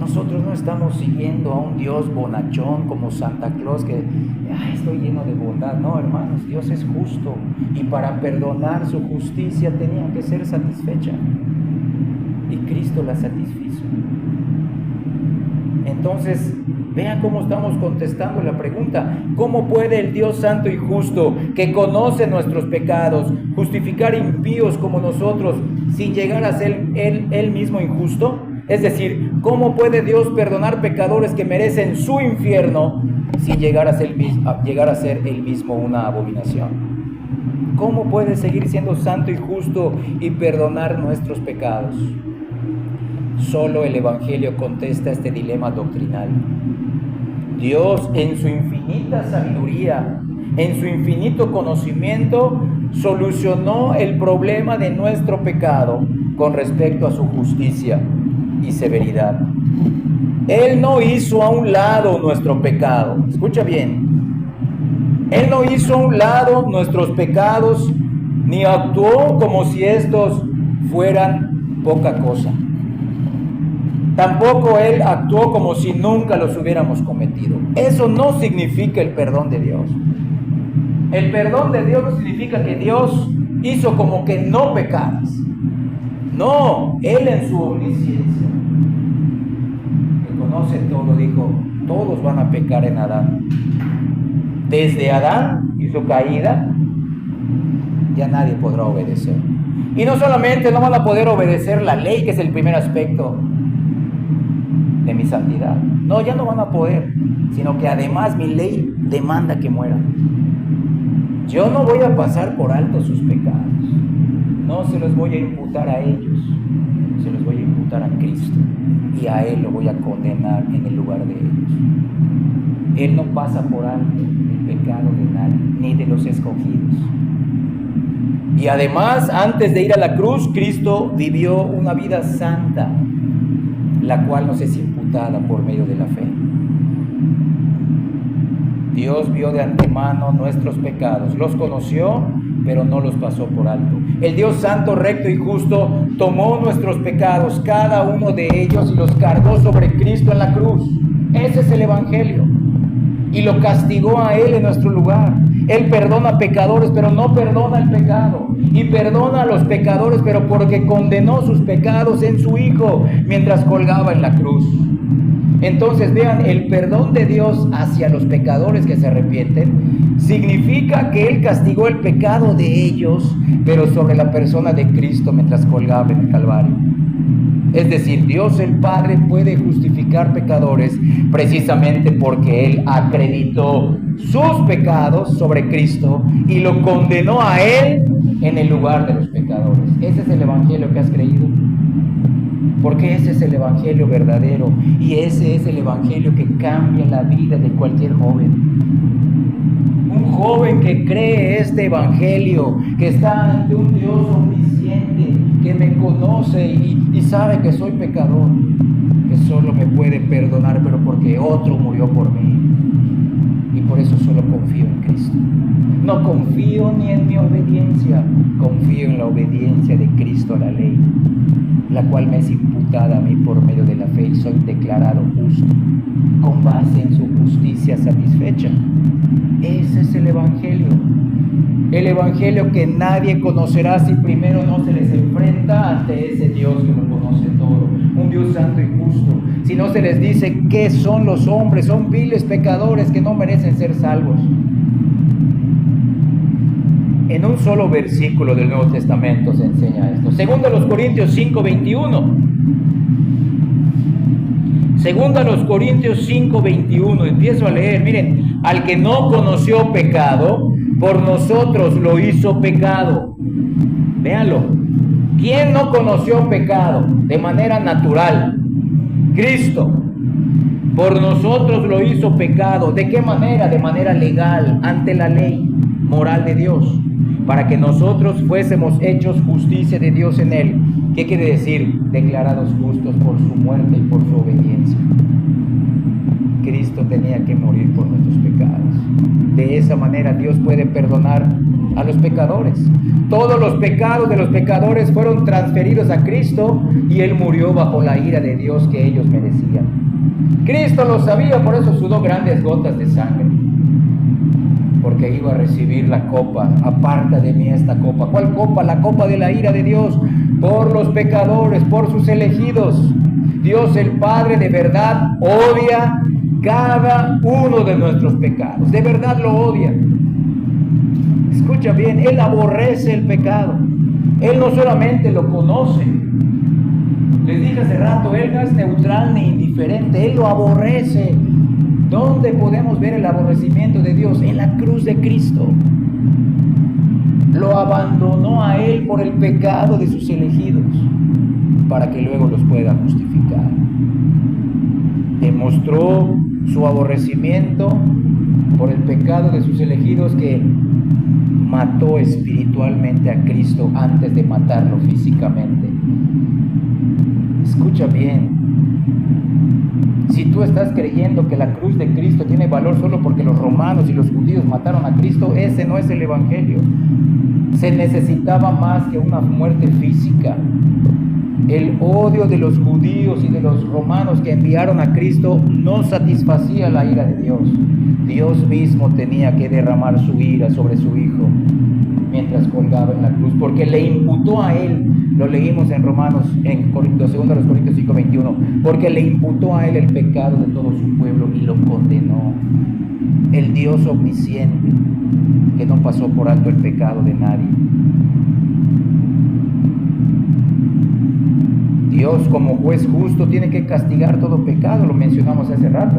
[SPEAKER 1] Nosotros no estamos siguiendo a un Dios bonachón como Santa Claus que estoy lleno de bondad. No, hermanos, Dios es justo y para perdonar su justicia tenía que ser satisfecha y Cristo la satisfizo. Entonces, vean cómo estamos contestando la pregunta: ¿cómo puede el Dios santo y justo, que conoce nuestros pecados, justificar impíos como nosotros sin llegar a ser él mismo injusto? Es decir, ¿cómo puede Dios perdonar pecadores que merecen su infierno sin llegar a ser él mismo una abominación? ¿Cómo puede seguir siendo santo y justo y perdonar nuestros pecados? Solo el Evangelio contesta este dilema doctrinal. Dios, en su infinita sabiduría, en su infinito conocimiento, solucionó el problema de nuestro pecado con respecto a su justicia y severidad. Él no hizo a un lado nuestro pecado. Escucha bien. Él no hizo a un lado nuestros pecados, ni actuó como si estos fueran poca cosa. Tampoco Él actuó como si nunca los hubiéramos cometido. Eso no significa el perdón de Dios. El perdón de Dios no significa que Dios hizo como que no pecaras. No, Él en su omnisciencia, que conoce todo, dijo: todos van a pecar en Adán. Desde Adán y su caída, ya nadie podrá obedecer. Y no solamente no van a poder obedecer la ley, que es el primer aspecto de mi santidad. No, ya no van a poder, sino que además mi ley demanda que mueran. Yo no voy a pasar por alto sus pecados. No se los voy a imputar a ellos, se los voy a imputar a Cristo, y a Él lo voy a condenar en el lugar de ellos. Él no pasa por alto el pecado de nadie, ni de los escogidos. Y además, antes de ir a la cruz, Cristo vivió una vida santa, la cual nos es imputada por medio de la fe. Dios vio de antemano nuestros pecados, los conoció, pero no los pasó por alto. El Dios santo, recto y justo tomó nuestros pecados, cada uno de ellos, y los cargó sobre Cristo en la cruz. Ese es el Evangelio. y lo castigó a Él en nuestro lugar. Él perdona pecadores, pero no perdona el pecado. Y perdona a los pecadores, pero porque condenó sus pecados en su Hijo mientras colgaba en la cruz. Entonces vean, el perdón de Dios hacia los pecadores que se arrepienten significa que Él castigó el pecado de ellos, pero sobre la persona de Cristo mientras colgaba en el Calvario. Es decir, Dios el Padre puede justificar pecadores precisamente porque Él acreditó sus pecados sobre Cristo y lo condenó a Él en el lugar de los pecadores. Ese es el evangelio que has creído. Porque ese es el evangelio verdadero y ese es el evangelio que cambia la vida de cualquier joven. Un joven que cree este evangelio, que está ante un Dios omnisciente, que me conoce y sabe que soy pecador, que solo me puede perdonar, pero porque otro murió por mí. Y por eso solo confío en Cristo. No confío ni en mi obediencia, confío en la obediencia de Cristo a la ley, la cual me es imputada a mí por medio de la fe y soy declarado justo con base en su justicia satisfecha. Ese es el evangelio que nadie conocerá si primero no se les enfrenta ante ese Dios que lo conoce todo, un Dios santo y justo. Si no se les dice qué son los hombres, son viles pecadores que no merecen ser salvos. En un solo versículo del Nuevo Testamento se enseña esto. Segundo a los Corintios 5:21. Segundo a los Corintios 5:21. Empiezo a leer. Miren, al que no conoció pecado, por nosotros lo hizo pecado. Véanlo. ¿Quién no conoció pecado de manera natural? Cristo. Por nosotros lo hizo pecado. ¿De qué manera? De manera legal, ante la ley moral de Dios, para que nosotros fuésemos hechos justicia de Dios en Él. ¿Qué quiere decir? Declarados justos por su muerte y por su obediencia. Cristo tenía que morir por nuestros pecados. De esa manera Dios puede perdonar a los pecadores. Todos los pecados de los pecadores fueron transferidos a Cristo y Él murió bajo la ira de Dios que ellos merecían. Cristo lo sabía, por eso sudó grandes gotas de sangre, porque iba a recibir la copa. Aparta de mí esta copa. ¿Cuál copa? La copa de la ira de Dios por los pecadores, por sus elegidos. Dios el Padre de verdad odia cada uno de nuestros pecados. De verdad lo odia. Escucha bien, Él aborrece el pecado. Él no solamente lo conoce. Les dije hace rato, Él no es neutral ni indiferente. Él lo aborrece. ¿Dónde podemos ver el aborrecimiento de Dios? En la cruz de Cristo. Lo abandonó a Él por el pecado de sus elegidos, para que luego los pueda justificar. Demostró su aborrecimiento por el pecado de sus elegidos, que mató espiritualmente a Cristo antes de matarlo físicamente. Escucha bien. Si tú estás creyendo que la cruz de Cristo tiene valor solo porque los romanos y los judíos mataron a Cristo, ese no es el evangelio. Se necesitaba más que una muerte física. El odio de los judíos y de los romanos que enviaron a Cristo no satisfacía la ira de Dios. Dios mismo tenía que derramar su ira sobre su Hijo mientras colgaba en la cruz, porque le imputó a Él. Lo leímos en Romanos, en Corintios, 2 Corintios 5:21, porque le imputó a Él el pecado de todo su pueblo y lo condenó. El Dios omnisciente, que no pasó por alto el pecado de nadie. Dios, como juez justo, tiene que castigar todo pecado, lo mencionamos hace rato.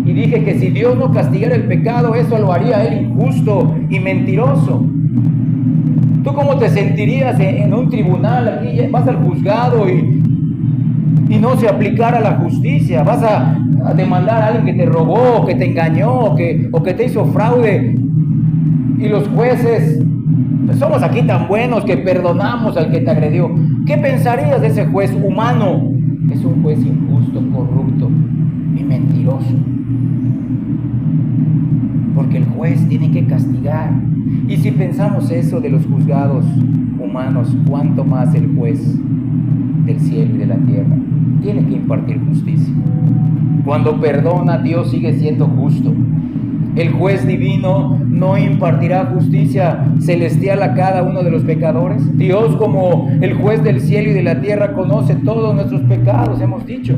[SPEAKER 1] Y dije que si Dios no castigara el pecado, eso lo haría Él injusto y mentiroso. ¿Tú cómo te sentirías en un tribunal? Aquí vas al juzgado y no se aplicara la justicia. Vas a demandar a alguien que te robó, que te engañó, o que te hizo fraude. Y los jueces, pues somos aquí tan buenos que perdonamos al que te agredió. ¿Qué pensarías de ese juez humano? Es un juez injusto, corrupto y mentiroso. Porque el juez tiene que castigar. Y si pensamos eso de los juzgados humanos, ¿cuánto más el juez del cielo y de la tierra? Tiene que impartir justicia. Cuando perdona, Dios sigue siendo justo. El juez divino no impartirá justicia celestial a cada uno de los pecadores. Dios, como el juez del cielo y de la tierra, conoce todos nuestros pecados, hemos dicho.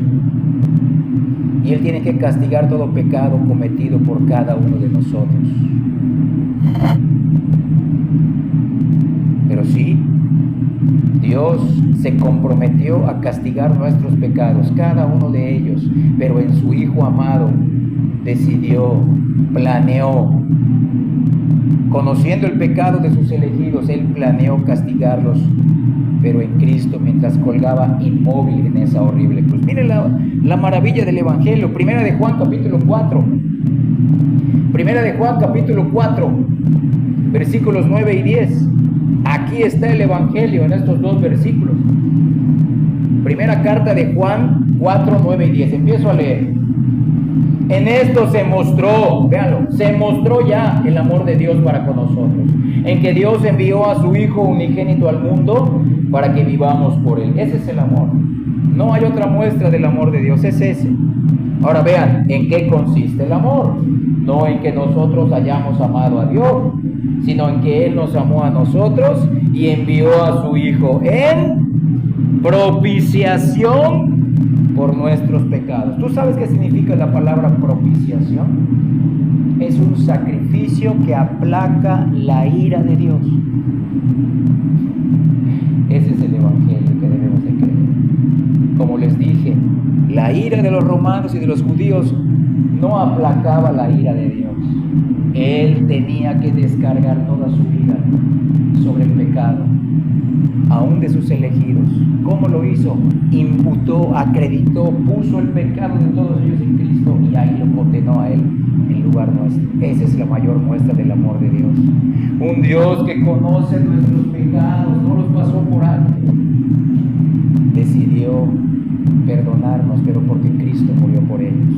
[SPEAKER 1] Y Él tiene que castigar todo pecado cometido por cada uno de nosotros. Pero sí, Dios se comprometió a castigar nuestros pecados, cada uno de ellos, pero en su Hijo amado decidió, planeó, conociendo el pecado de sus elegidos, Él planeó castigarlos, pero en Cristo, mientras colgaba inmóvil en esa horrible cruz. Miren la maravilla del Evangelio. Primera de Juan capítulo 4. Primera de Juan capítulo 4, versículos 9 y 10. Aquí está el Evangelio en estos dos versículos. Primera carta de Juan 4, 9 y 10. Empiezo a leer. En esto se mostró, véanlo, se mostró ya el amor de Dios para con nosotros, en que Dios envió a su Hijo unigénito al mundo para que vivamos por Él. Ese es el amor. No hay otra muestra del amor de Dios, es ese. Ahora vean, ¿en qué consiste el amor? No en que nosotros hayamos amado a Dios, sino en que Él nos amó a nosotros y envió a su Hijo en propiciación por nuestros pecados. ¿Tú sabes qué significa la palabra propiciación? Es un sacrificio que aplaca la ira de Dios. Ese es el Evangelio que debemos de creer. Como les dije, la ira de los romanos y de los judíos no aplacaba la ira de Dios. Él tenía que descargar toda su ira sobre el pecado, aún de sus elegidos. ¿Cómo lo hizo? Imputó, acreditó, puso el pecado de todos ellos en Cristo y ahí lo condenó a Él en lugar nuestro. Esa es la mayor muestra del amor de Dios. Un Dios que conoce nuestros pecados, no los pasó por alto. Decidió perdonarnos, pero porque Cristo murió por ellos.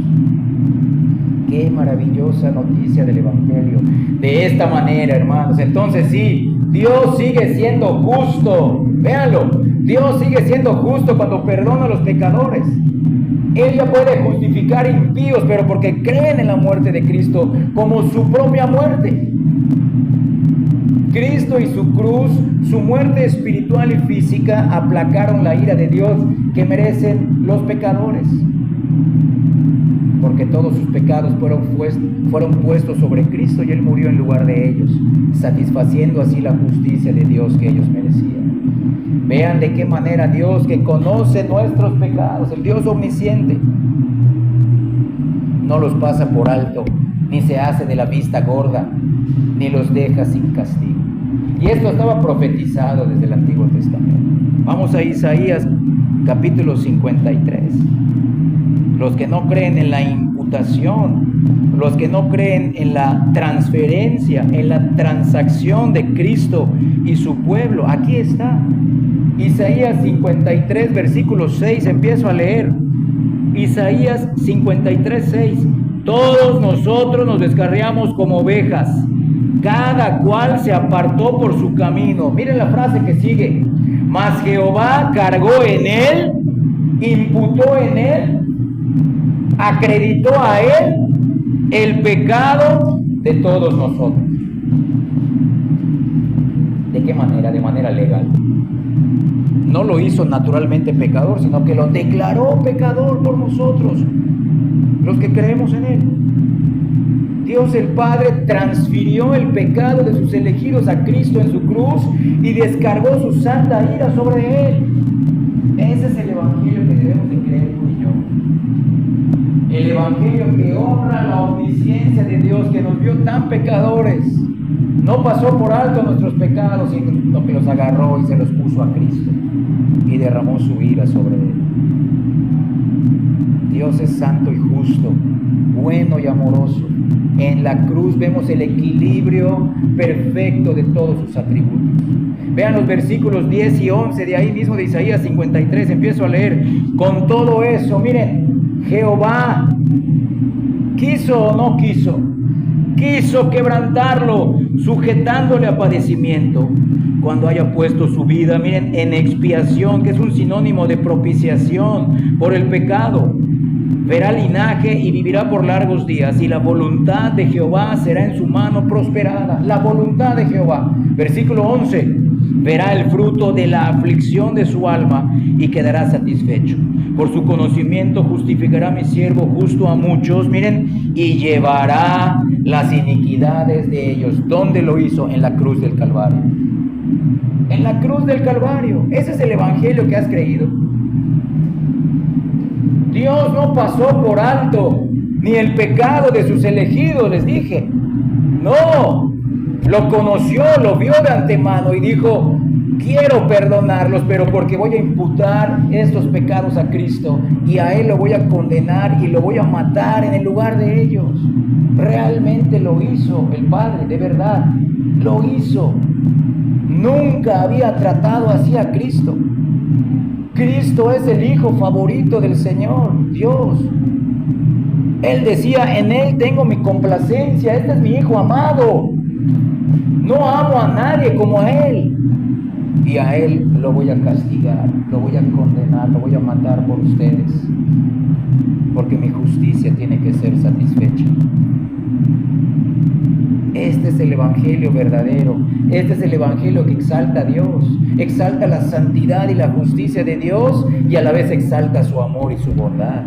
[SPEAKER 1] Qué maravillosa noticia del Evangelio. De esta manera, hermanos, entonces sí, Dios sigue siendo justo. Véanlo, Dios sigue siendo justo cuando perdona a los pecadores. Él ya puede justificar impíos, pero porque creen en la muerte de Cristo como su propia muerte. Cristo y su cruz, su muerte espiritual y física, aplacaron la ira de Dios que merecen los pecadores, porque todos sus pecados fueron puestos sobre Cristo y Él murió en lugar de ellos, satisfaciendo así la justicia de Dios que ellos merecían. Vean de qué manera Dios, que conoce nuestros pecados, el Dios omnisciente, no los pasa por alto, ni se hace de la vista gorda, ni los deja sin castigo. Y esto estaba profetizado desde el Antiguo Testamento. Vamos a Isaías capítulo 53. Los que no creen en la imputación, los que no creen en la transferencia, en la transacción de Cristo y su pueblo, aquí está. Isaías 53, versículo 6, empiezo a leer. Isaías 53, 6. Todos nosotros nos descarriamos como ovejas, cada cual se apartó por su camino. Miren la frase que sigue. Mas Jehová cargó en él, imputó en él, acreditó a él el pecado de todos nosotros. ¿De qué manera? De manera legal. No lo hizo naturalmente pecador, sino que lo declaró pecador por nosotros, los que creemos en Él. Dios el Padre transfirió el pecado de sus elegidos a Cristo en su cruz y descargó su santa ira sobre Él. Ese es el Evangelio que debemos de creer tú y yo. El Evangelio que honra la omnisciencia de Dios, que nos vio tan pecadores. No pasó por alto nuestros pecados, sino que los agarró y se los puso a Cristo y derramó su ira sobre Él. Dios es santo y justo, bueno y amoroso. En la cruz vemos el equilibrio perfecto de todos sus atributos. Vean los versículos 10 y 11 de ahí mismo de Isaías 53. Empiezo a leer. Con todo eso, miren, Jehová quiso o no quiso, quiso quebrantarlo, sujetándole a padecimiento, cuando haya puesto su vida, miren, en expiación, que es un sinónimo de propiciación por el pecado.
[SPEAKER 2] verá linaje y vivirá por largos días, y la voluntad de Jehová será en su mano prosperada. La voluntad de Jehová. Versículo 11, verá el fruto de la aflicción de su alma y quedará satisfecho. Por su conocimiento justificará mi siervo justo a muchos, miren, y llevará las iniquidades de ellos. ¿Dónde lo hizo? En la cruz del Calvario. En la cruz del Calvario. Ese es el evangelio que has creído. Dios no pasó por alto ni el pecado de sus elegidos, les dije. No, lo conoció, lo vio de antemano y dijo: quiero perdonarlos, pero porque voy a imputar estos pecados a Cristo y a Él lo voy a condenar y lo voy a matar en el lugar de ellos. Realmente lo hizo el Padre, de verdad, lo hizo. Nunca había tratado así a Cristo. Cristo es el Hijo favorito del Señor, Dios. Él decía: en Él tengo mi complacencia, este es mi Hijo amado. No amo a nadie como a Él. Y a Él lo voy a castigar, lo voy a condenar, lo voy a matar por ustedes. Porque mi justicia tiene que ser satisfecha. Este es el evangelio verdadero. Este es el evangelio que exalta a Dios, exalta la santidad y la justicia de Dios y a la vez exalta su amor y su bondad.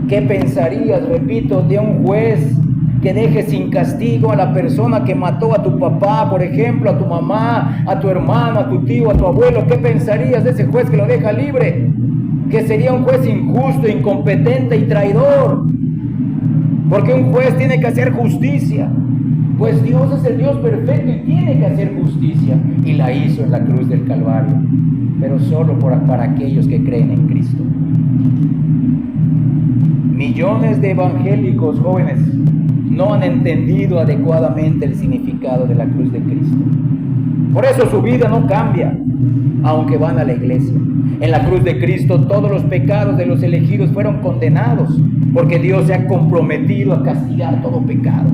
[SPEAKER 2] ¿Qué pensarías, repito, de un juez que deje sin castigo a la persona que mató a tu papá, por ejemplo, a tu mamá, a tu hermano, a tu tío, a tu abuelo? ¿Qué pensarías de ese juez que lo deja libre? Que sería un juez injusto, incompetente y traidor. Porque un juez tiene que hacer justicia. Pues Dios es el Dios perfecto y tiene que hacer justicia. Y la hizo en la cruz del Calvario. Pero solo para aquellos que creen en Cristo. Millones de evangélicos jóvenes no han entendido adecuadamente el significado de la cruz de Cristo. Por eso su vida no cambia, aunque van a la iglesia. En la cruz de Cristo todos los pecados de los elegidos fueron condenados, porque Dios se ha comprometido a castigar todo pecado.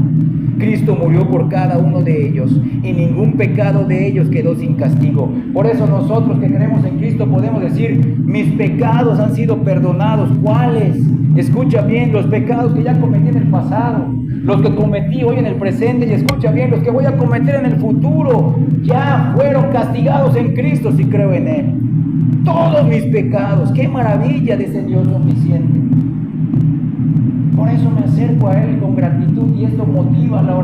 [SPEAKER 2] Cristo murió por cada uno de ellos y ningún pecado de ellos quedó sin castigo. Por eso nosotros que creemos en Cristo podemos decir: mis pecados han sido perdonados. ¿Cuáles? Escucha bien, los pecados que ya cometí en el pasado, los que cometí hoy en el presente, y escucha bien, los que voy a cometer en el futuro, ya fueron castigados en Cristo si creo en Él. Todos mis pecados. ¡Qué maravilla de ese Dios omnisciente! Por eso me acerco a Él con gratitud y esto motiva a la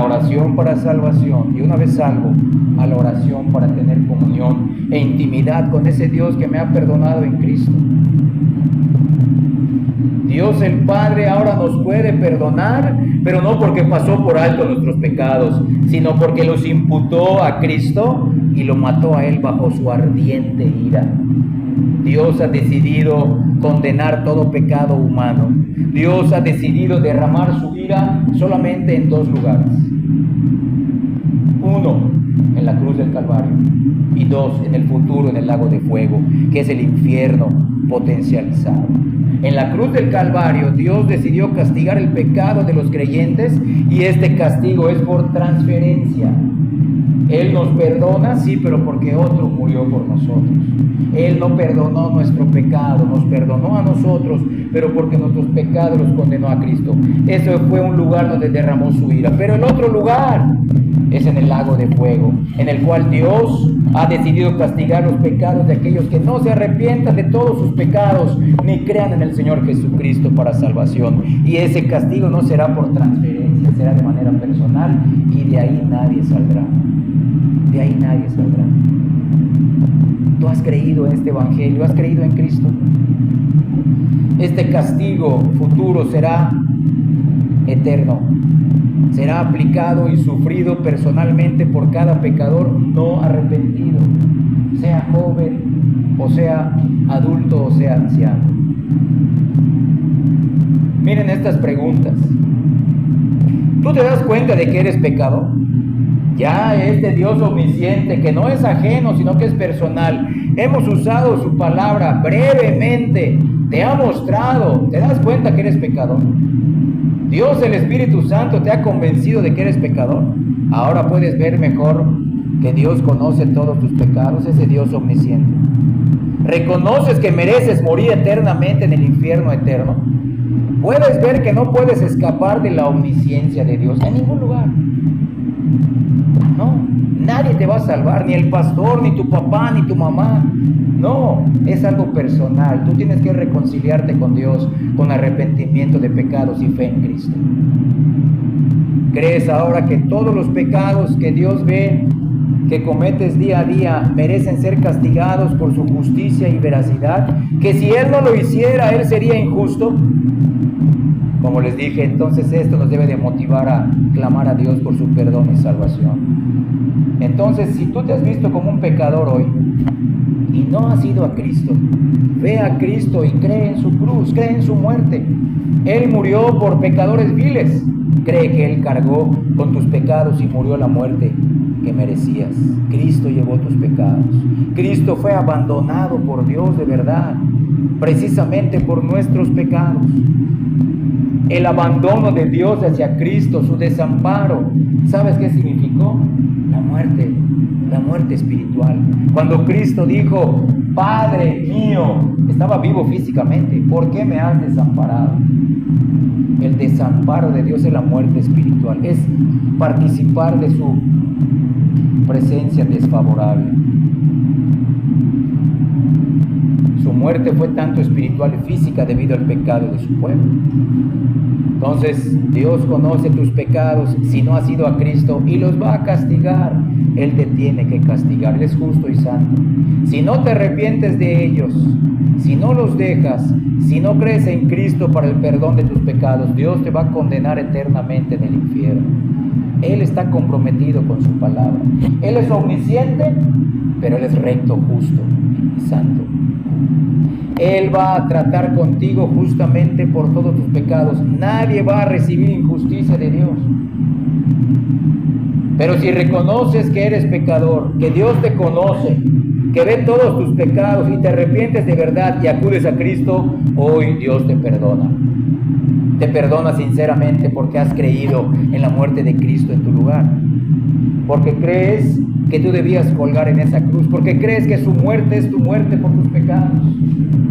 [SPEAKER 2] oración para salvación, y una vez salvo, a la oración para tener comunión e intimidad con ese Dios que me ha perdonado en Cristo. Dios el Padre ahora nos puede perdonar, pero no porque pasó por alto nuestros pecados, sino porque los imputó a Cristo y lo mató a Él bajo su ardiente ira. Dios ha decidido condenar todo pecado humano. Dios ha decidido derramar su ira solamente en dos lugares. Uno, en la cruz del Calvario. Y dos, en el futuro, en el lago de fuego, que es el infierno potencializado. En la cruz del Calvario, Dios decidió castigar el pecado de los creyentes, y este castigo es por transferencia. Él nos perdona, sí, pero porque otro murió por nosotros. Él no perdonó nuestro pecado, nos perdonó a nosotros, pero porque nuestros pecados los condenó a Cristo. Ese fue un lugar donde derramó su ira. Pero el otro lugar es en el lago de fuego, en el cual Dios ha decidido castigar los pecados de aquellos que no se arrepientan de todos sus pecados, ni crean en el Señor Jesucristo para salvación. Y ese castigo no será por transferencia, será de manera personal, y de ahí nadie saldrá. De ahí nadie saldrá. Tú has creído en este evangelio, has creído en Cristo. Este castigo futuro será eterno, será aplicado y sufrido personalmente por cada pecador no arrepentido, sea joven o sea adulto o sea anciano. Miren estas preguntas. ¿Tú te das cuenta de que eres pecador? Ya este Dios omnisciente, que no es ajeno, sino que es personal, hemos usado su palabra brevemente, te ha mostrado, ¿te das cuenta que eres pecador? Dios, el Espíritu Santo, te ha convencido de que eres pecador. Ahora puedes ver mejor que Dios conoce todos tus pecados, ese Dios omnisciente? ¿Reconoces que mereces morir eternamente en el infierno eterno? ¿Puedes ver que no puedes escapar de la omnisciencia de Dios en ningún lugar? No, nadie te va a salvar, ni el pastor, ni tu papá, ni tu mamá. No, es algo personal. Tú tienes que reconciliarte con Dios con arrepentimiento de pecados y fe en Cristo. ¿Crees ahora que todos los pecados que Dios ve que cometes día a día merecen ser castigados por su justicia y veracidad? ¿Que si Él no lo hiciera, Él sería injusto? Como les dije, entonces esto nos debe de motivar a clamar a Dios por su perdón y salvación. Entonces, si tú te has visto como un pecador hoy y no has ido a Cristo, ve a Cristo y cree en su cruz, cree en su muerte. Él murió por pecadores viles. Cree que Él cargó con tus pecados y murió la muerte que merecías. Cristo llevó tus pecados. Cristo fue abandonado por Dios de verdad, precisamente por nuestros pecados. El abandono de Dios hacia Cristo, su desamparo, ¿sabes qué significó? La muerte espiritual. Cuando Cristo dijo, Padre mío, estaba vivo físicamente, ¿por qué me has desamparado? El desamparo de Dios es la muerte espiritual, es participar de su presencia desfavorable. Su muerte fue tanto espiritual y física debido al pecado de su pueblo. Entonces, Dios conoce tus pecados si no has ido a Cristo y los va a castigar. Él te tiene que castigar, Él es justo y santo. Si no te arrepientes de ellos, si no los dejas, si no crees en Cristo para el perdón de tus pecados, Dios te va a condenar eternamente en el infierno. Él está comprometido con su palabra. Él es omnisciente, pero Él es recto, justo y santo. Él va a tratar contigo justamente por todos tus pecados. Nadie va a recibir injusticia de Dios. Pero si reconoces que eres pecador, que Dios te conoce, que ve todos tus pecados y te arrepientes de verdad y acudes a Cristo, hoy Dios te perdona. Te perdona sinceramente porque has creído en la muerte de Cristo en tu lugar. Porque crees que tú debías colgar en esa cruz. Porque crees que su muerte es tu muerte por tus pecados.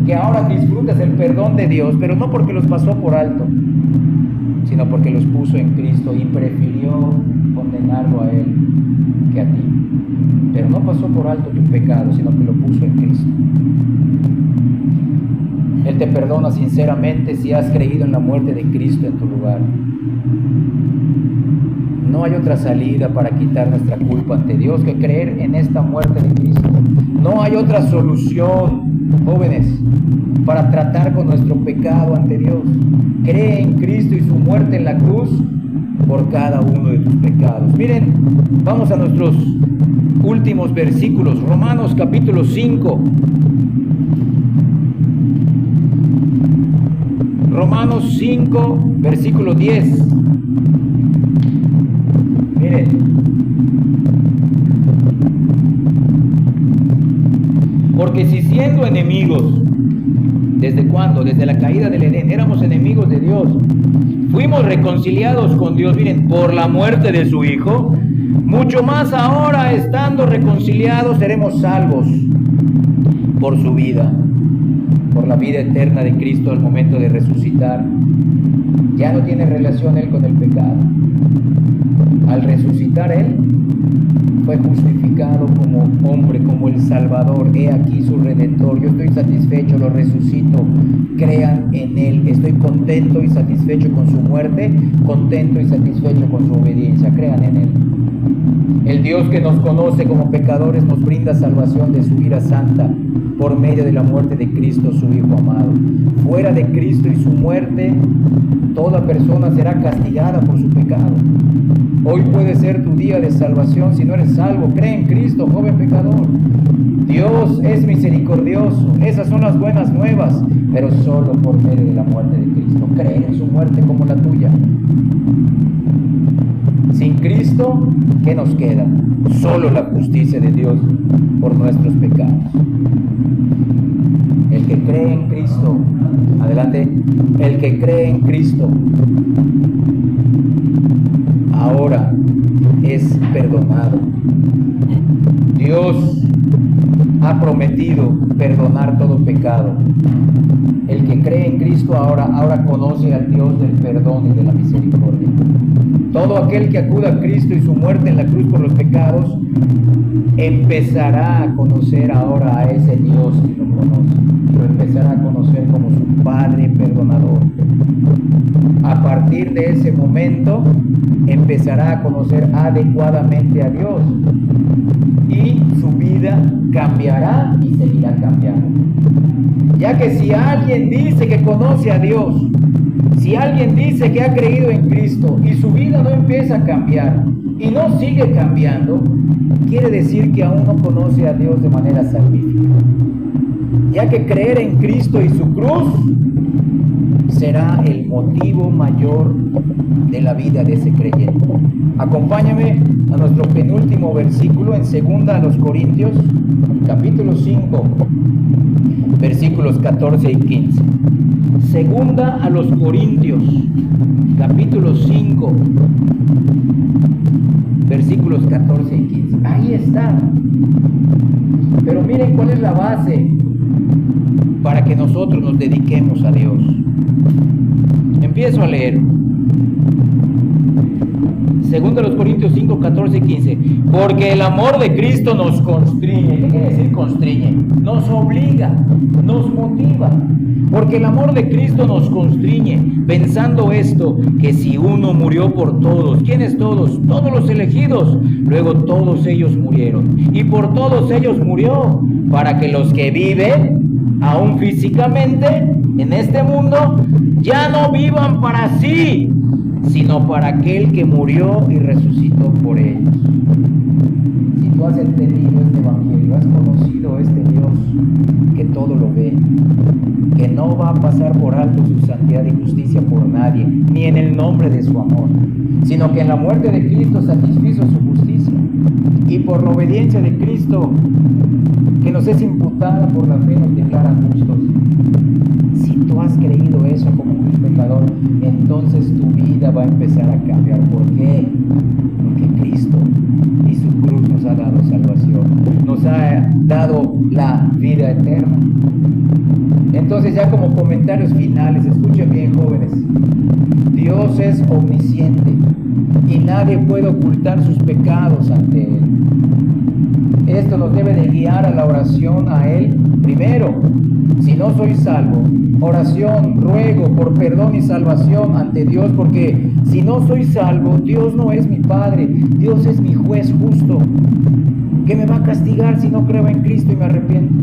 [SPEAKER 2] Que ahora disfrutas el perdón de Dios, pero no porque los pasó por alto, sino porque los puso en Cristo y prefirió condenarlo a Él que a ti. Pero no pasó por alto tu pecado, sino que lo puso en Cristo. Él te perdona sinceramente si has creído en la muerte de Cristo en tu lugar. No hay otra salida para quitar nuestra culpa ante Dios que creer en esta muerte de Cristo. No hay otra solución, jóvenes, para tratar con nuestro pecado ante Dios. Cree en Cristo y su muerte en la cruz por cada uno de tus pecados. Miren, vamos a nuestros últimos versículos. Romanos capítulo 5. Romanos 5, versículo 10. Miren, porque si siendo enemigos, ¿desde cuándo? Desde la caída del Edén, éramos enemigos de Dios, fuimos reconciliados con Dios, miren, por la muerte de su Hijo, mucho más ahora, estando reconciliados, seremos salvos por su vida, por la vida eterna de Cristo al momento de resucitar. Ya no tiene relación Él con el pecado. Al resucitar Él, fue justificado como hombre, como el Salvador. He aquí su Redentor. Yo estoy satisfecho, lo resucito. Crean en Él. Estoy contento y satisfecho con su muerte, contento y satisfecho con su obediencia. Crean en Él. El Dios que nos conoce como pecadores nos brinda salvación de su ira santa por medio de la muerte de Cristo, su Hijo amado. Fuera de Cristo y su muerte, toda persona será castigada por su pecado. Hoy puede ser tu día de salvación si no eres salvo. Cree en Cristo, joven pecador. Dios es misericordioso. Esas son las buenas nuevas, pero solo por medio de la muerte de Cristo. Cree en su muerte como la tuya. Sin Cristo, ¿qué nos queda? Solo la justicia de Dios por nuestros pecados. El que cree en Cristo, adelante, el que cree en Cristo, ahora es perdonado. Dios ha prometido perdonar todo pecado. El que cree en Cristo ahora conoce al Dios del perdón y de la misericordia. Todo aquel que acuda a Cristo y su muerte en la cruz por los pecados, empezará a conocer ahora a ese Dios que lo conoce. Lo empezará a conocer como su Padre perdonador. A partir de ese momento, empezará a conocer adecuadamente a Dios. Y su vida cambiará y seguirá cambiando. Ya que si alguien dice que conoce a Dios, si alguien dice que ha creído en Cristo y su vida no empieza a cambiar y no sigue cambiando, quiere decir que aún no conoce a Dios de manera salvífica. Ya que creer en Cristo y su cruz será el motivo mayor de la vida de ese creyente. Acompáñame a nuestro penúltimo versículo en 2 Corintios, capítulo 5, versículos 14 y 15. 2 Corintios, capítulo 5, versículos 14 y 15. Ahí está. Pero miren cuál es la base para que nosotros nos dediquemos a Dios. Empiezo a leer. 2 Corintios 5, 14 y 15. Porque el amor de Cristo nos constriñe. ¿Qué quiere decir constriñe? Nos obliga, nos motiva. Porque el amor de Cristo nos constriñe, pensando esto, que si uno murió por todos, ¿quiénes todos? Todos los elegidos. Luego todos ellos murieron. Y por todos ellos murió, para que los que viven, aún físicamente, en este mundo, ya no vivan para sí, sino para aquel que murió y resucitó por ellos. Si tú has entendido este evangelio, has conocido este Dios que todo lo ve, que no va a pasar por alto su santidad y justicia por nadie, ni en el nombre de su amor, sino que en la muerte de Cristo satisfizo su justicia, y por la obediencia de Cristo, que nos es imputada por la fe, nos declara justos. Si tú has creído eso como un pecador, entonces tu vida va a empezar a cambiar. ¿Por qué? Porque Cristo y su cruz nos ha dado salvación, nos ha dado la vida eterna. Entonces, ya como comentarios finales, escuchen bien, jóvenes. Dios es omnisciente y nadie puede ocultar sus pecados ante Él. Esto nos debe de guiar a la oración a Él. Primero, si no soy salvo, oración, ruego por perdón y salvación ante Dios, porque si no soy salvo, Dios no es mi Padre, Dios es mi juez justo, que me va a castigar si no creo en Cristo y me arrepiento.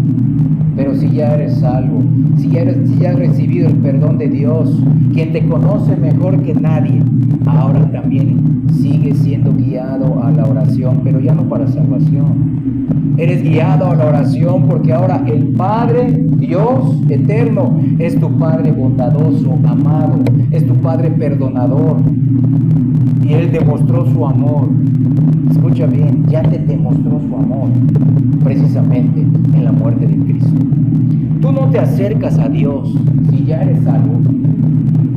[SPEAKER 2] Pero si ya eres salvo, si ya has recibido el perdón de Dios, quien te conoce mejor que nadie, ahora también sigues siendo guiado a la oración, pero ya no para salvación. Eres guiado a la oración porque ahora el Padre, Dios eterno, es tu Padre bondadoso, amado, es tu Padre perdonador. Y Él demostró su amor. Escucha bien, ya te demostró su amor precisamente en la muerte de Cristo. Tú no te acercas a Dios si ya eres salvo.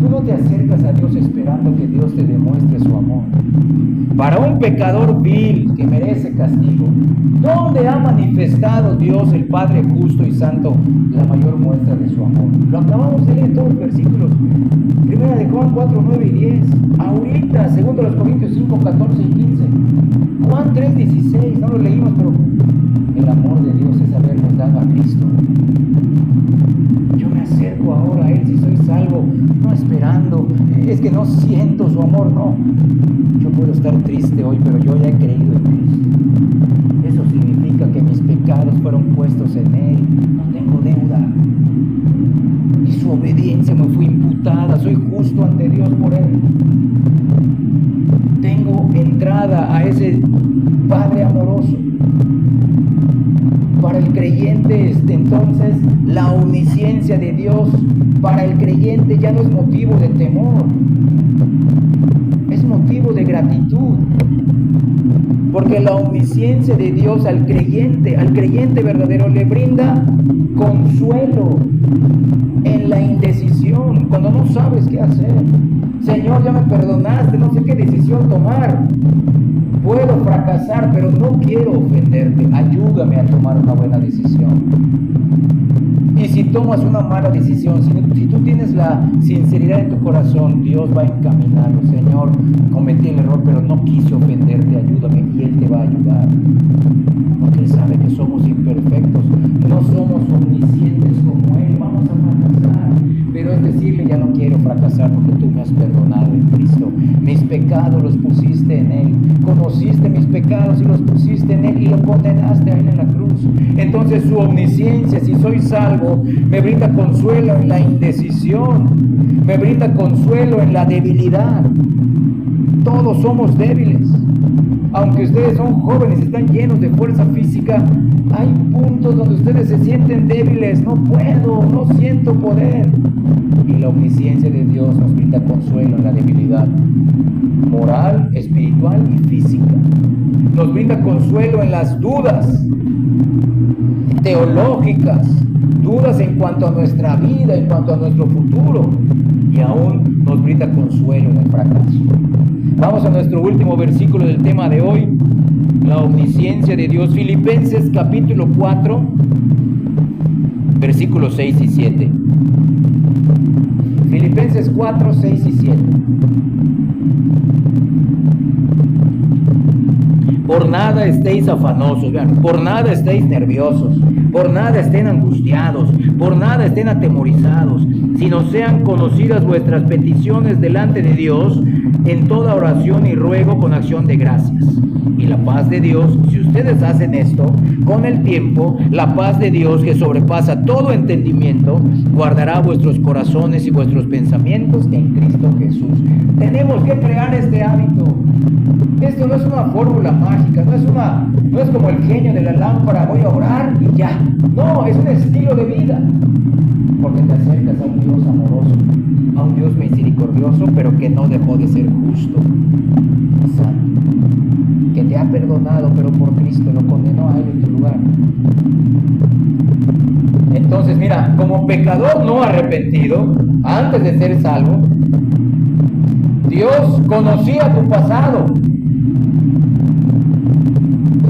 [SPEAKER 2] Tú no te acercas a Dios esperando que Dios te demuestre su amor. Para un pecador vil que merece castigo, ¿dónde ha manifestado Dios, el Padre justo y santo, la mayor muestra de su amor? Lo acabamos de leer en todos los versículos. 1 de Juan 4, 9 y 10. Ahorita, 2 Corintios 5, 14 y 15. Juan 3, 16. No lo leímos, pero el amor de Dios es habernos dado a Cristo. Yo me acerco ahora a Él si soy salvo, no esperando, es que no siento su amor, no. Yo puedo estar triste hoy, pero yo ya he creído en Cristo. Eso significa que mis pecados fueron puestos en Él, no tengo deuda. Y su obediencia me fue imputada, soy justo ante Dios por Él. Tengo entrada a ese Padre amoroso. Para el creyente, entonces, la omnisciencia de Dios, para el creyente ya no es motivo de temor, es motivo de gratitud. Porque la omnisciencia de Dios al creyente verdadero le brinda consuelo en la indecisión, cuando no sabes qué hacer. Señor, ya me perdonaste, no sé qué decisión tomar. Puedo fracasar, pero no quiero ofenderte. Ayúdame a tomar una buena decisión. Y si tomas una mala decisión, si tú tienes la sinceridad en tu corazón, Dios va encaminando. Señor, cometí el error, pero no quise ofenderte, ayúdame. Y Él te va a ayudar. Porque Él sabe que somos imperfectos, no somos omniscientes como Él. Vamos a fracasar. Pero es decirle, ya no quiero fracasar porque tú me has perdonado en Cristo. Mis pecados los pusiste en Él. Conociste mis pecados y los pusiste en Él y lo condenaste a Él en la cruz. Entonces su omnisciencia, si soy salvo, me brinda consuelo en la indecisión. Me brinda consuelo en la debilidad. Todos somos débiles. Aunque ustedes son jóvenes, están llenos de fuerza física, hay puntos donde ustedes se sienten débiles. No puedo, no siento poder. Y la omnisciencia de Dios nos brinda consuelo en la debilidad moral, espiritual y física. Nos brinda consuelo en las dudas teológicas, dudas en cuanto a nuestra vida, en cuanto a nuestro futuro, y aún nos brinda consuelo en el fracaso. Vamos a nuestro último versículo del tema de hoy, la omnisciencia de Dios. Filipenses capítulo 4, versículos 6 y 7. Filipenses 4, 6 y 7. Por nada estéis afanosos, vean, por nada estéis nerviosos, por nada estén angustiados, por nada estén atemorizados, sino sean conocidas vuestras peticiones delante de Dios en toda oración y ruego con acción de gracias. Y la paz de Dios, si ustedes hacen esto, con el tiempo, la paz de Dios que sobrepasa todo entendimiento, guardará vuestros corazones y vuestros pensamientos en Cristo Jesús. Tenemos que crear este hábito. Esto no es una fórmula mágica, no es como el genio de la lámpara, voy a orar y ya. No, es un estilo de vida. Porque te acercas a un Dios amoroso, a un Dios misericordioso, pero que no dejó de ser justo, santo, que te ha perdonado, pero por Cristo lo condenó a Él en tu lugar. Entonces, mira, como pecador no arrepentido, antes de ser salvo, Dios conocía tu pasado.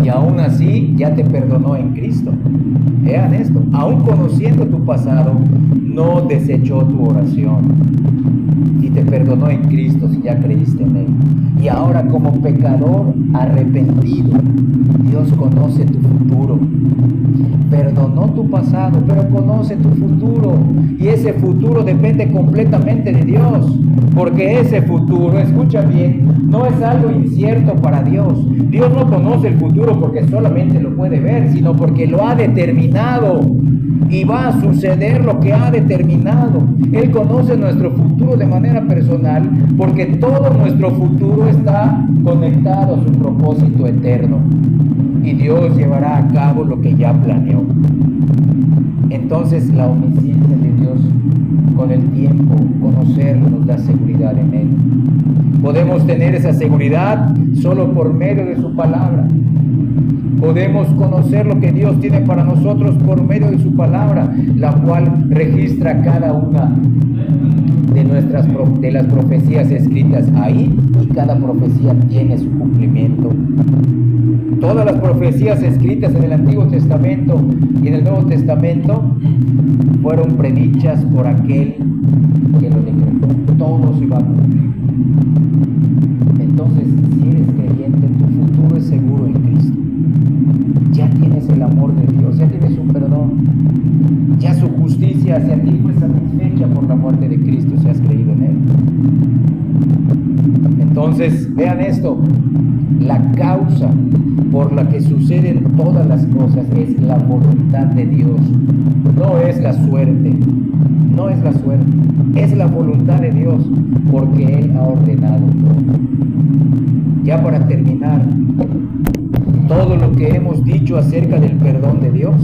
[SPEAKER 2] Y aún así ya te perdonó en Cristo. Vean esto, aún conociendo tu pasado, no desechó tu oración. Y te perdonó en Cristo si ya creíste en Él. Y ahora como pecador arrepentido, Dios conoce tu futuro. Perdonó tu pasado, pero conoce tu futuro. Y ese futuro depende completamente de Dios. Porque ese futuro, escucha bien, no es algo incierto para Dios. Dios no conoce el futuro porque solamente lo puede ver, sino porque lo ha determinado. Y va a suceder lo que ha determinado. Él conoce nuestro futuro de manera personal porque todo nuestro futuro está conectado a su propósito eterno. Y Dios llevará a cabo lo que ya planeó. Entonces la omnisciencia de Dios, con el tiempo, conocerlo nos da seguridad en Él. Podemos tener esa seguridad solo por medio de su palabra. Podemos conocer lo que Dios tiene para nosotros por medio de su palabra, la cual registra cada una de las profecías escritas ahí, y cada profecía tiene su cumplimiento. Todas las profecías escritas en el Antiguo Testamento y en el Nuevo Testamento fueron predichas por aquel que lo decretó. Todo se va a cumplir. Entonces, si eres creyente, tu futuro es seguro en Cristo. Ya tienes el amor de Dios, ya tienes un perdón, ya su justicia hacia ti fue satisfecha por la muerte de Cristo si has creído en Él. Entonces, vean esto, la causa por la que suceden todas las cosas es la voluntad de Dios, no es la suerte, no es la suerte, es la voluntad de Dios, porque Él ha ordenado todo. Ya para terminar, todo lo que hemos dicho acerca del perdón de Dios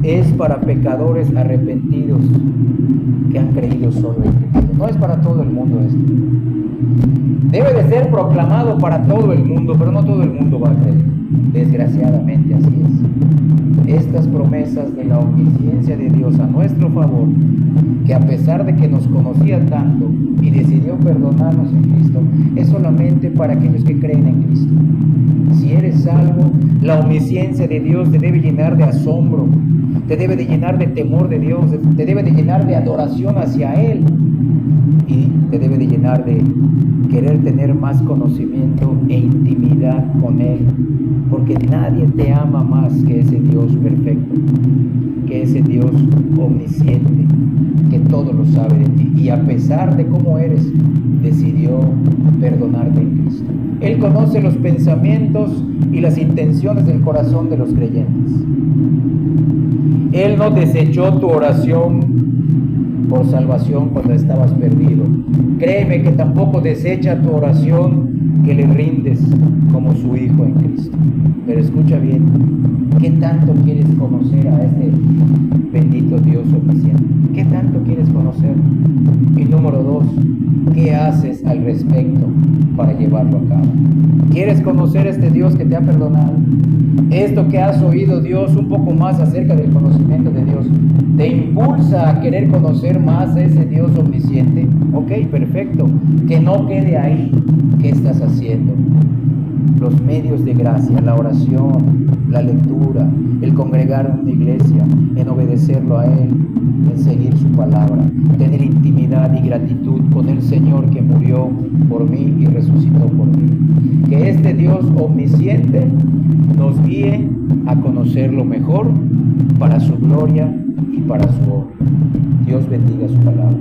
[SPEAKER 2] es para pecadores arrepentidos que han creído solo en Cristo. No es para todo el mundo esto. Debe de ser proclamado para todo el mundo, pero no todo el mundo va a creer. Desgraciadamente así es. estas promesas de la omnisciencia de Dios a nuestro favor, que a pesar de que nos conocía tanto y decidió perdonarnos en Cristo, es solamente para aquellos que creen en Cristo. Si eres salvo, la omnisciencia de Dios te debe llenar de asombro, te debe de llenar de temor de Dios, te debe de llenar de adoración hacia Él y te debe de llenar de querer tener más conocimiento e intimidad con Él, porque nadie te ama más que ese Dios perfecto, que ese Dios omnisciente, que todo lo sabe de ti y a pesar de cómo eres, decidió perdonarte en Cristo. Él conoce los pensamientos y las intenciones del corazón de los creyentes. Él no desechó tu oración por salvación cuando estabas perdido. Créeme que tampoco desecha tu oración que le rindes como su hijo en Cristo. Pero escucha bien, ¿qué tanto quieres conocer a este bendito Dios omnisciente? ¿Qué tanto quieres conocer? Y número 2, ¿qué haces al respecto para llevarlo a cabo? ¿Quieres conocer a este Dios que te ha perdonado? Esto que has oído, Dios, un poco más acerca del conocimiento de Dios, ¿te impulsa a querer conocer más a ese Dios omnisciente? Ok, perfecto. Que no quede ahí. ¿Qué estás haciendo? Los medios de gracia, la oración, la lectura, el congregar en una iglesia, en obedecerlo a Él, en seguir su palabra, tener intimidad y gratitud con el Señor que murió por mí y resucitó por mí. Que este Dios omnisciente nos guíe a conocerlo mejor para su gloria y para su honra. Dios bendiga su palabra.